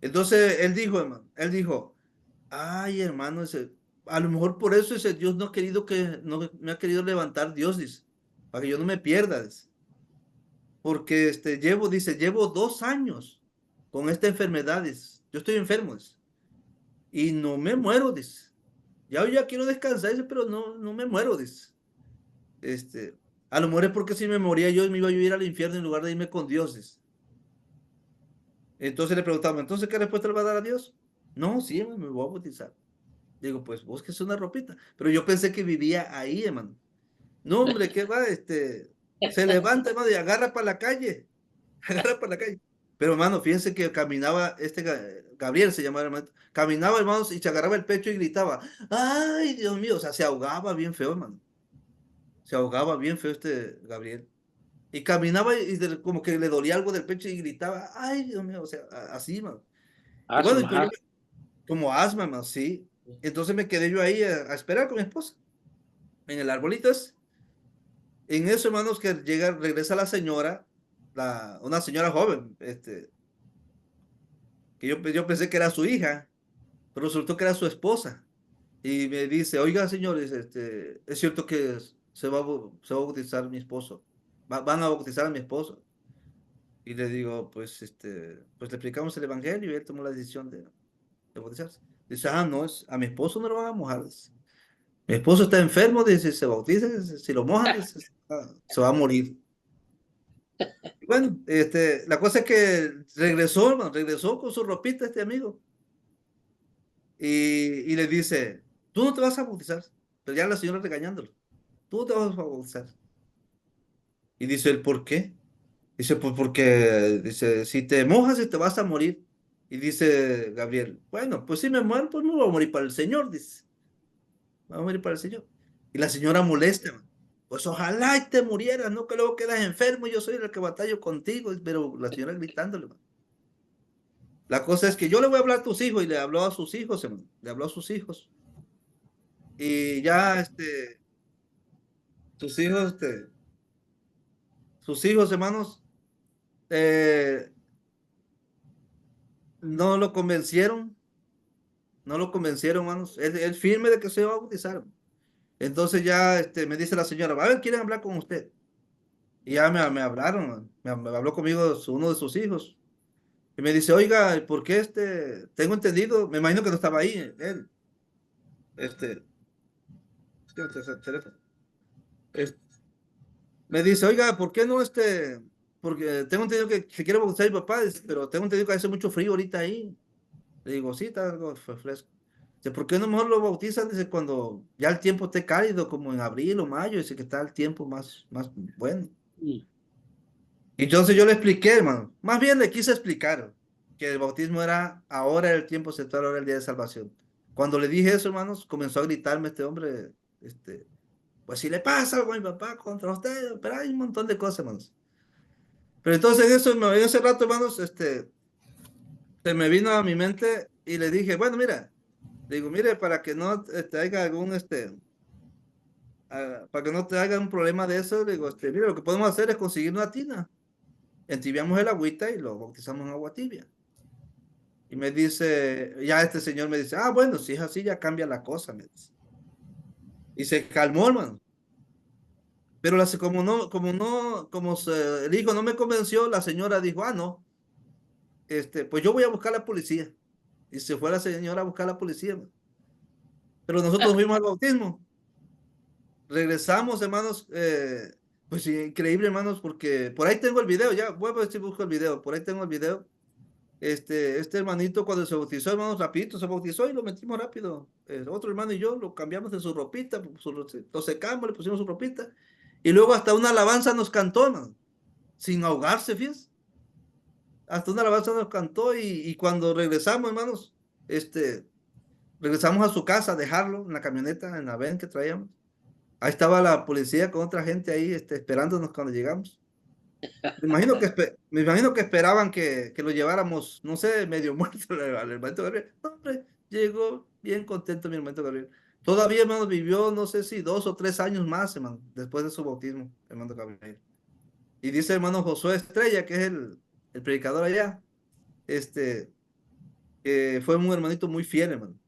Entonces, él dijo, ay, hermano, a lo mejor por eso Dios no me ha querido levantar, Dios, dice, para que yo no me pierda, dice. Porque llevo 2 años con esta enfermedad, dice. Yo estoy enfermo, dice, y no me muero, dice. Ya quiero descansar, dice, pero no me muero, dice. A lo mejor es porque si me moría yo me iba a ir al infierno en lugar de irme con Dios, dice. Entonces le preguntamos, ¿entonces qué respuesta le va a dar a Dios? No, sí, hermano, me voy a bautizar. Digo, pues búsquese una ropita. Pero yo pensé que vivía ahí, hermano. No, hombre, ¿qué va? Se levanta, hermano, y agarra para la calle. Agarra para la calle. Pero, hermano, fíjense que caminaba, Gabriel se llamaba, hermano. Caminaba, hermanos, y se agarraba el pecho y gritaba, ¡ay, Dios mío! O sea, se ahogaba bien feo, hermano. Se ahogaba bien feo Gabriel. Y caminaba y como que le dolía algo del pecho y gritaba, ¡ay, Dios mío! O sea, así, hermano. Y bueno, Asma, como asma, hermano, sí. Entonces me quedé yo ahí a esperar con mi esposa. En el arbolito ese. En eso, hermanos, que regresa la señora, una señora joven, que yo pensé que era su hija, pero resultó que era su esposa. Y me dice, oiga, señores, es cierto que se va a bautizar mi esposo. Van a bautizar a mi esposo. Y le digo, pues le explicamos el evangelio y él tomó la decisión de bautizarse. Dice, no, a mi esposo no lo van a mojar. Dice. Mi esposo está enfermo, dice, se bautiza, dice, si lo mojan, dice, se va a morir. Y bueno, la cosa es que regresó con su ropita este amigo. Y le dice, tú no te vas a bautizar. Pero ya la señora regañándolo. Tú no te vas a bautizar. Y dice él, ¿por qué? Dice, pues porque, dice, si te mojas te vas a morir. Y dice Gabriel, bueno, pues si me muero, pues me voy a morir para el Señor, dice. Me voy a morir para el Señor. Y la señora molesta, man. Pues ojalá y te murieras, no que luego quedas enfermo, yo soy el que batallo contigo. Pero la señora gritándole, man. La cosa es que yo le voy a hablar a tus hijos y le habló a sus hijos, hermano. Le habló a sus hijos. Y ya, sus hijos, hermanos, no lo convencieron. No lo convencieron, hermanos. Él firme de que se va a bautizar. Entonces ya me dice la señora, a ver, quieren hablar con usted. Y ya me hablaron, me habló conmigo uno de sus hijos. Y me dice, oiga, ¿por qué tengo entendido? Me imagino que no estaba ahí, él. Teléfono. Me dice, oiga, ¿por qué no porque tengo entendido que se quiere bautizar mi papá, pero tengo entendido que hace mucho frío ahorita ahí. Le digo, sí, está algo fresco. Dice, ¿por qué no mejor lo bautizan? Dice, cuando ya el tiempo esté cálido, como en abril o mayo, dice que está el tiempo más bueno. Y entonces yo le expliqué, hermano. Más bien le quise explicar que el bautismo ahora el tiempo aceptado, ahora el día de salvación. Cuando le dije eso, hermanos, comenzó a gritarme este hombre, pues si le pasa algo a mi papá contra usted, pero hay un montón de cosas, hermanos. Pero entonces en ese rato, hermanos, se me vino a mi mente y le dije, bueno, mira, le digo, mire, para que no te haya para que no te haga un problema de eso, le digo, mire, lo que podemos hacer es conseguir una tina. Entibiamos el agüita y lo bautizamos en agua tibia. Y me dice, ya este señor me dice, bueno, si es así, ya cambia la cosa, me dice. Y se calmó, hermano. Pero el hijo no me convenció, la señora dijo, no, pues yo voy a buscar a la policía. Y se fue la señora a buscar a la policía, hermano. Pero nosotros fuimos al bautismo. Regresamos, hermanos, pues increíble, hermanos, porque por ahí tengo el video, ya, voy a ver si busco el video, por ahí tengo el video. Este hermanito cuando se bautizó, hermanos, rapidito se bautizó y lo metimos rápido. Otro hermano y yo lo cambiamos de su ropita, lo secamos, le pusimos su ropita. Y luego hasta una alabanza nos cantó, hermano, sin ahogarse, fíjense. Hasta una alabanza nos cantó y cuando regresamos, hermanos, regresamos a su casa a dejarlo en la camioneta, en la van que traíamos. Ahí estaba la policía con otra gente ahí esperándonos cuando llegamos. Me imagino que esperaban que lo lleváramos, no sé, medio muerto al hermanito Gabriel. No, hombre, llegó bien contento mi hermanito Gabriel. Todavía, hermano, vivió, no sé si 2 o 3 años más, hermano, después de su bautismo, hermano Gabriel. Y dice hermano Josué Estrella, que es el predicador allá, que fue un hermanito muy fiel, hermano.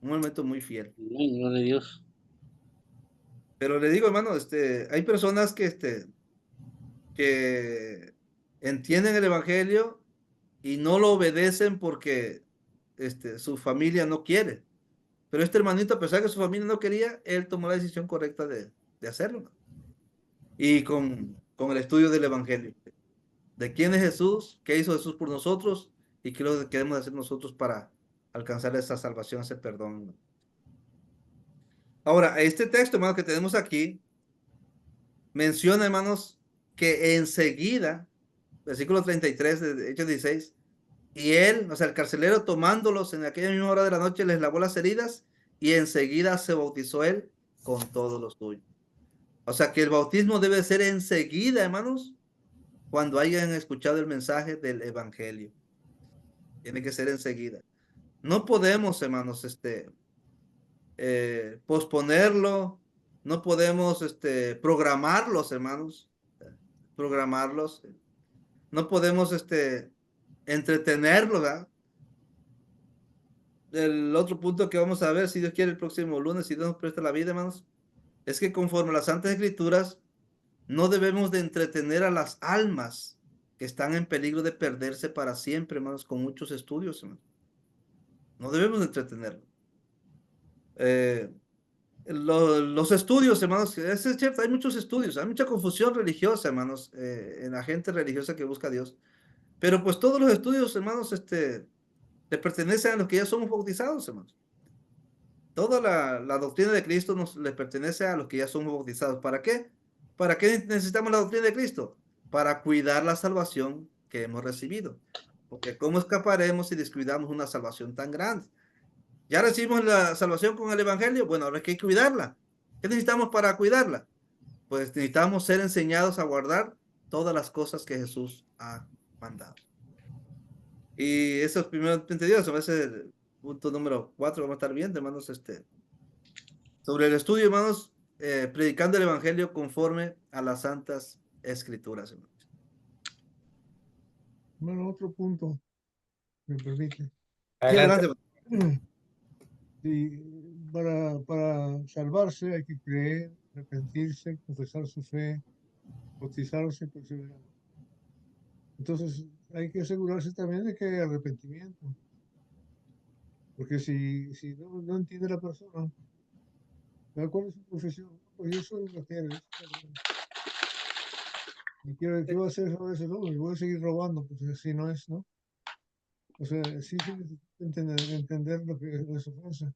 Un hermanito muy fiel. Amén, gloria a Dios. Pero le digo, hermano, hay personas que entienden el evangelio y no lo obedecen porque su familia no quiere. Pero este hermanito, a pesar de que su familia no quería, él tomó la decisión correcta de hacerlo. Y con el estudio del evangelio. De quién es Jesús, qué hizo Jesús por nosotros y qué es lo que queremos hacer nosotros para alcanzar esa salvación, ese perdón. Ahora, este texto, hermano, que tenemos aquí, menciona, hermanos, que enseguida, versículo 33 de Hechos 16, y él, o sea, el carcelero tomándolos en aquella misma hora de la noche, les lavó las heridas y enseguida se bautizó él con todos los suyos. O sea, que el bautismo debe ser enseguida, hermanos, cuando hayan escuchado el mensaje del evangelio. Tiene que ser enseguida. No podemos, hermanos, posponerlo, no podemos, programarlos, hermanos, programarlos, no podemos, entretenerlo, ¿verdad? El otro punto que vamos a ver, si Dios quiere, el próximo lunes, si Dios nos presta la vida, hermanos, es que conforme a las Santas Escrituras, no debemos de entretener a las almas que están en peligro de perderse para siempre, hermanos, con muchos estudios, hermanos. No debemos de entretenerlo. Los estudios, hermanos, es cierto, hay muchos estudios, hay mucha confusión religiosa, hermanos, en la gente religiosa que busca a Dios. Pero pues todos los estudios, hermanos, le pertenecen a los que ya somos bautizados, hermanos. Toda la doctrina de Cristo le pertenece a los que ya somos bautizados. ¿Para qué? ¿Para qué necesitamos la doctrina de Cristo? Para cuidar la salvación que hemos recibido. Porque ¿cómo escaparemos si descuidamos una salvación tan grande? Ya recibimos la salvación con el Evangelio. Bueno, ahora hay que cuidarla. ¿Qué necesitamos para cuidarla? Pues necesitamos ser enseñados a guardar todas las cosas que Jesús ha mandado. Y esos primeros 30 días, a veces el punto número 4, vamos a estar viendo, hermanos, sobre el estudio, hermanos, predicando el Evangelio conforme a las Santas Escrituras, hermanos. Bueno, otro punto, me permite. Sí, Adelante. adelante. Sí, para salvarse hay que creer, arrepentirse, confesar su fe, bautizarse, perseverar. Entonces hay que asegurarse también de que hay arrepentimiento. Porque si no entiende la persona, ¿cuál es su profesión? Pues yo soy mujer. ¿Y qué va a hacer sobre eso? No, pues voy a seguir robando, pues así no es, ¿no? O sea, sí se necesita entender lo que es ofensa.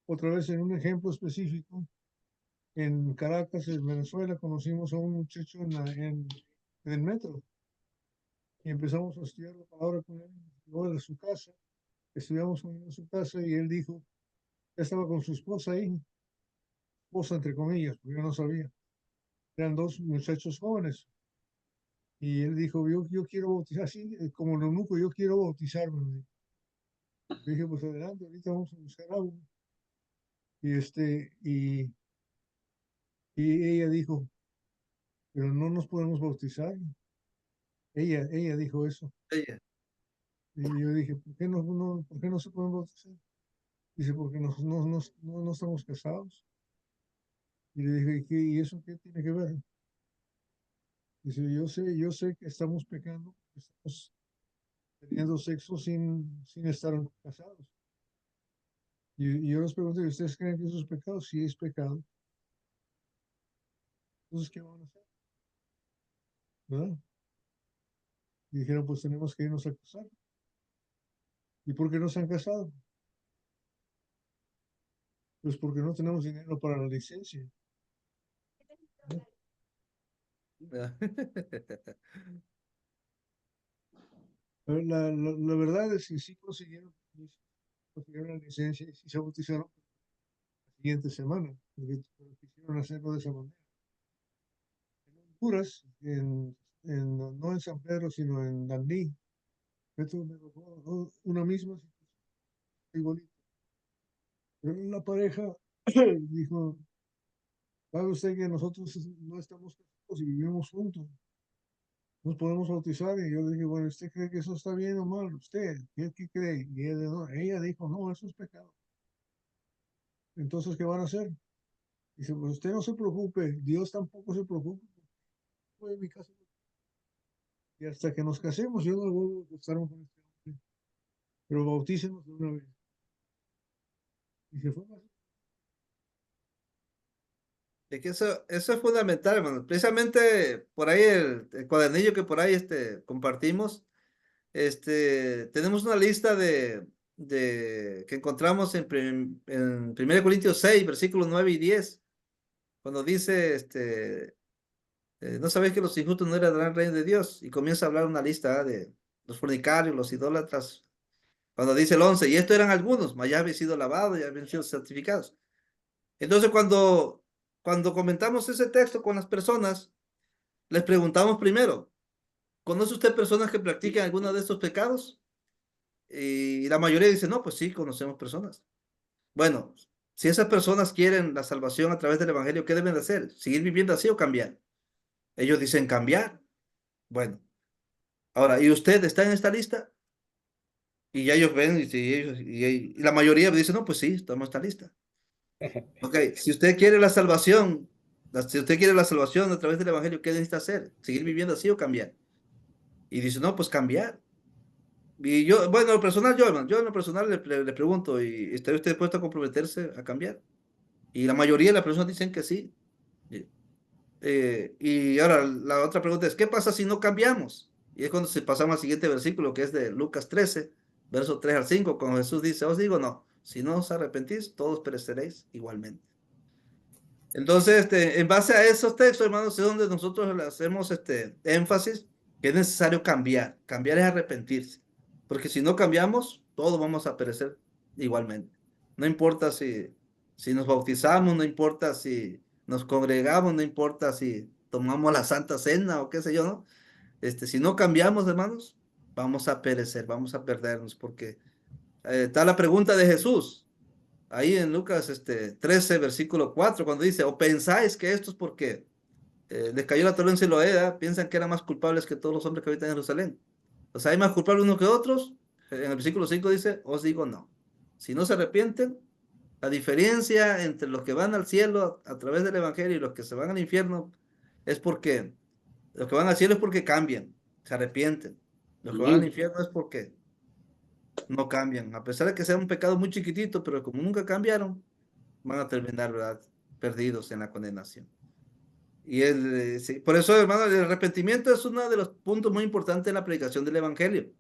Otra vez, en un ejemplo específico, en Caracas, en Venezuela, conocimos a un muchacho en el metro y empezamos a estudiar la palabra con él. Luego de su casa, estudiamos con él en su casa y él dijo, ya estaba con su esposa ahí, esposa entre comillas, porque yo no sabía. Eran dos muchachos jóvenes. Y él dijo, yo quiero bautizar, así como el eunuco, yo quiero bautizarme. Le dije, pues adelante, ahorita vamos a buscar agua. Y ella dijo, pero no nos podemos bautizar. Ella dijo eso. Ella. Y yo dije, ¿por qué no se pueden bautizar? Dice, porque no estamos casados. Y le dije, ¿y eso qué tiene que ver? Dice, yo sé que estamos pecando, que estamos teniendo sexo sin estar casados. Y yo les pregunté, ¿ustedes creen que eso es pecado? Sí es pecado. Entonces, ¿qué van a hacer? ¿Verdad? Y dijeron, pues tenemos que irnos a casar. ¿Y por qué no se han casado? Pues porque no tenemos dinero para la licencia. La verdad es que sí consiguieron permiso. consiguieron la licencia y se bautizaron la siguiente semana, porque quisieron hacerlo de esa manera. En Honduras, no en San Pedro, sino en Daní, esto me tocó una misma situación, igualita. Pero la pareja dijo, sabe usted que nosotros no estamos casados y vivimos juntos, nos podemos bautizar. Y yo dije, bueno, ¿usted cree que eso está bien o mal? ¿Usted qué cree? Y ella dijo, no, eso es pecado. Entonces, ¿qué van a hacer? Dice, pues usted no se preocupe, Dios tampoco se preocupe. Voy a mi casa. Y hasta que nos casemos, yo no le voy a estar con este hombre, pero bautícenos de una vez. Y se fue así. Es que eso es fundamental, hermano. Precisamente por ahí el cuadernillo que por ahí compartimos, tenemos una lista que encontramos en 1 Corintios 6, versículos 9 y 10, cuando dice, no sabéis que los injustos no heredarán el reino de Dios, y comienza a hablar una lista de los fornicarios, los idólatras, cuando dice el 11, y estos eran algunos, mas ya habían sido lavados, ya habían sido santificados. Entonces, cuando comentamos ese texto con las personas, les preguntamos primero, ¿conoce usted personas que practican alguno de estos pecados? Y la mayoría dice, no, pues sí, conocemos personas. Bueno, si esas personas quieren la salvación a través del Evangelio, ¿qué deben de hacer? ¿Seguir viviendo así o cambiar? Ellos dicen cambiar. Bueno, ahora, ¿y usted está en esta lista? Y ya ellos ven, y la mayoría dice, no, pues sí, estamos en esta lista. Ok, si usted quiere la salvación, si usted quiere la salvación a través del Evangelio, ¿qué necesita hacer? ¿Seguir viviendo así o cambiar? Y dice, no, pues cambiar. Y yo, bueno, en lo personal, hermano, yo en lo personal le pregunto, ¿y está usted dispuesto a comprometerse a cambiar? Y la mayoría de las personas dicen que sí. Y ahora la otra pregunta es, ¿qué pasa si no cambiamos? Y es cuando se pasamos al siguiente versículo, que es de Lucas 13, versos 3 al 5, cuando Jesús dice, os digo, no, si no os arrepentís, todos pereceréis igualmente. Entonces, en base a esos textos, hermanos, es donde nosotros le hacemos énfasis que es necesario cambiar. Cambiar es arrepentirse. Porque si no cambiamos, todos vamos a perecer igualmente. No importa si nos bautizamos, no importa si nos congregamos, no importa si tomamos la Santa Cena o qué sé yo, ¿no? Si no cambiamos, hermanos, vamos a perecer, vamos a perdernos. Porque está la pregunta de Jesús. Ahí en Lucas 13, versículo 4, cuando dice, o pensáis que esto es porque les cayó la torre en Siloé, piensan que eran más culpables que todos los hombres que habitan en Jerusalén. O sea, hay más culpables unos que otros. En el versículo 5 dice, os digo no. Si no se arrepienten, la diferencia entre los que van al cielo a través del Evangelio y los que se van al infierno es porque los que van al cielo es porque cambian, se arrepienten. Los que van al infierno es porque no cambian, a pesar de que sea un pecado muy chiquitito, pero como nunca cambiaron, van a terminar, ¿verdad?, perdidos en la condenación. Y sí, por eso, hermano, el arrepentimiento es uno de los puntos muy importantes en la predicación del Evangelio,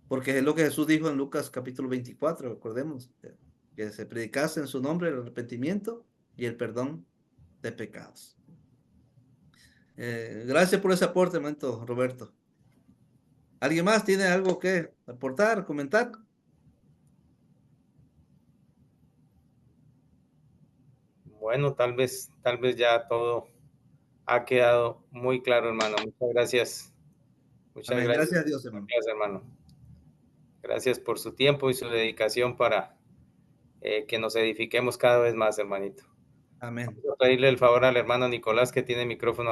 porque es lo que Jesús dijo en Lucas capítulo 24, recordemos, que se predicase en su nombre el arrepentimiento y el perdón de pecados. Gracias por ese aporte, hermano Roberto. ¿Alguien más tiene algo que aportar, comentar? Bueno, tal vez ya todo ha quedado muy claro, hermano. Muchas gracias. Muchas Amén. gracias. Gracias a Dios, hermano. Gracias, hermano. Gracias por su tiempo y su dedicación para que nos edifiquemos cada vez más, hermanito. Amén. Vamos a pedirle el favor al hermano Nicolás, que tiene micrófono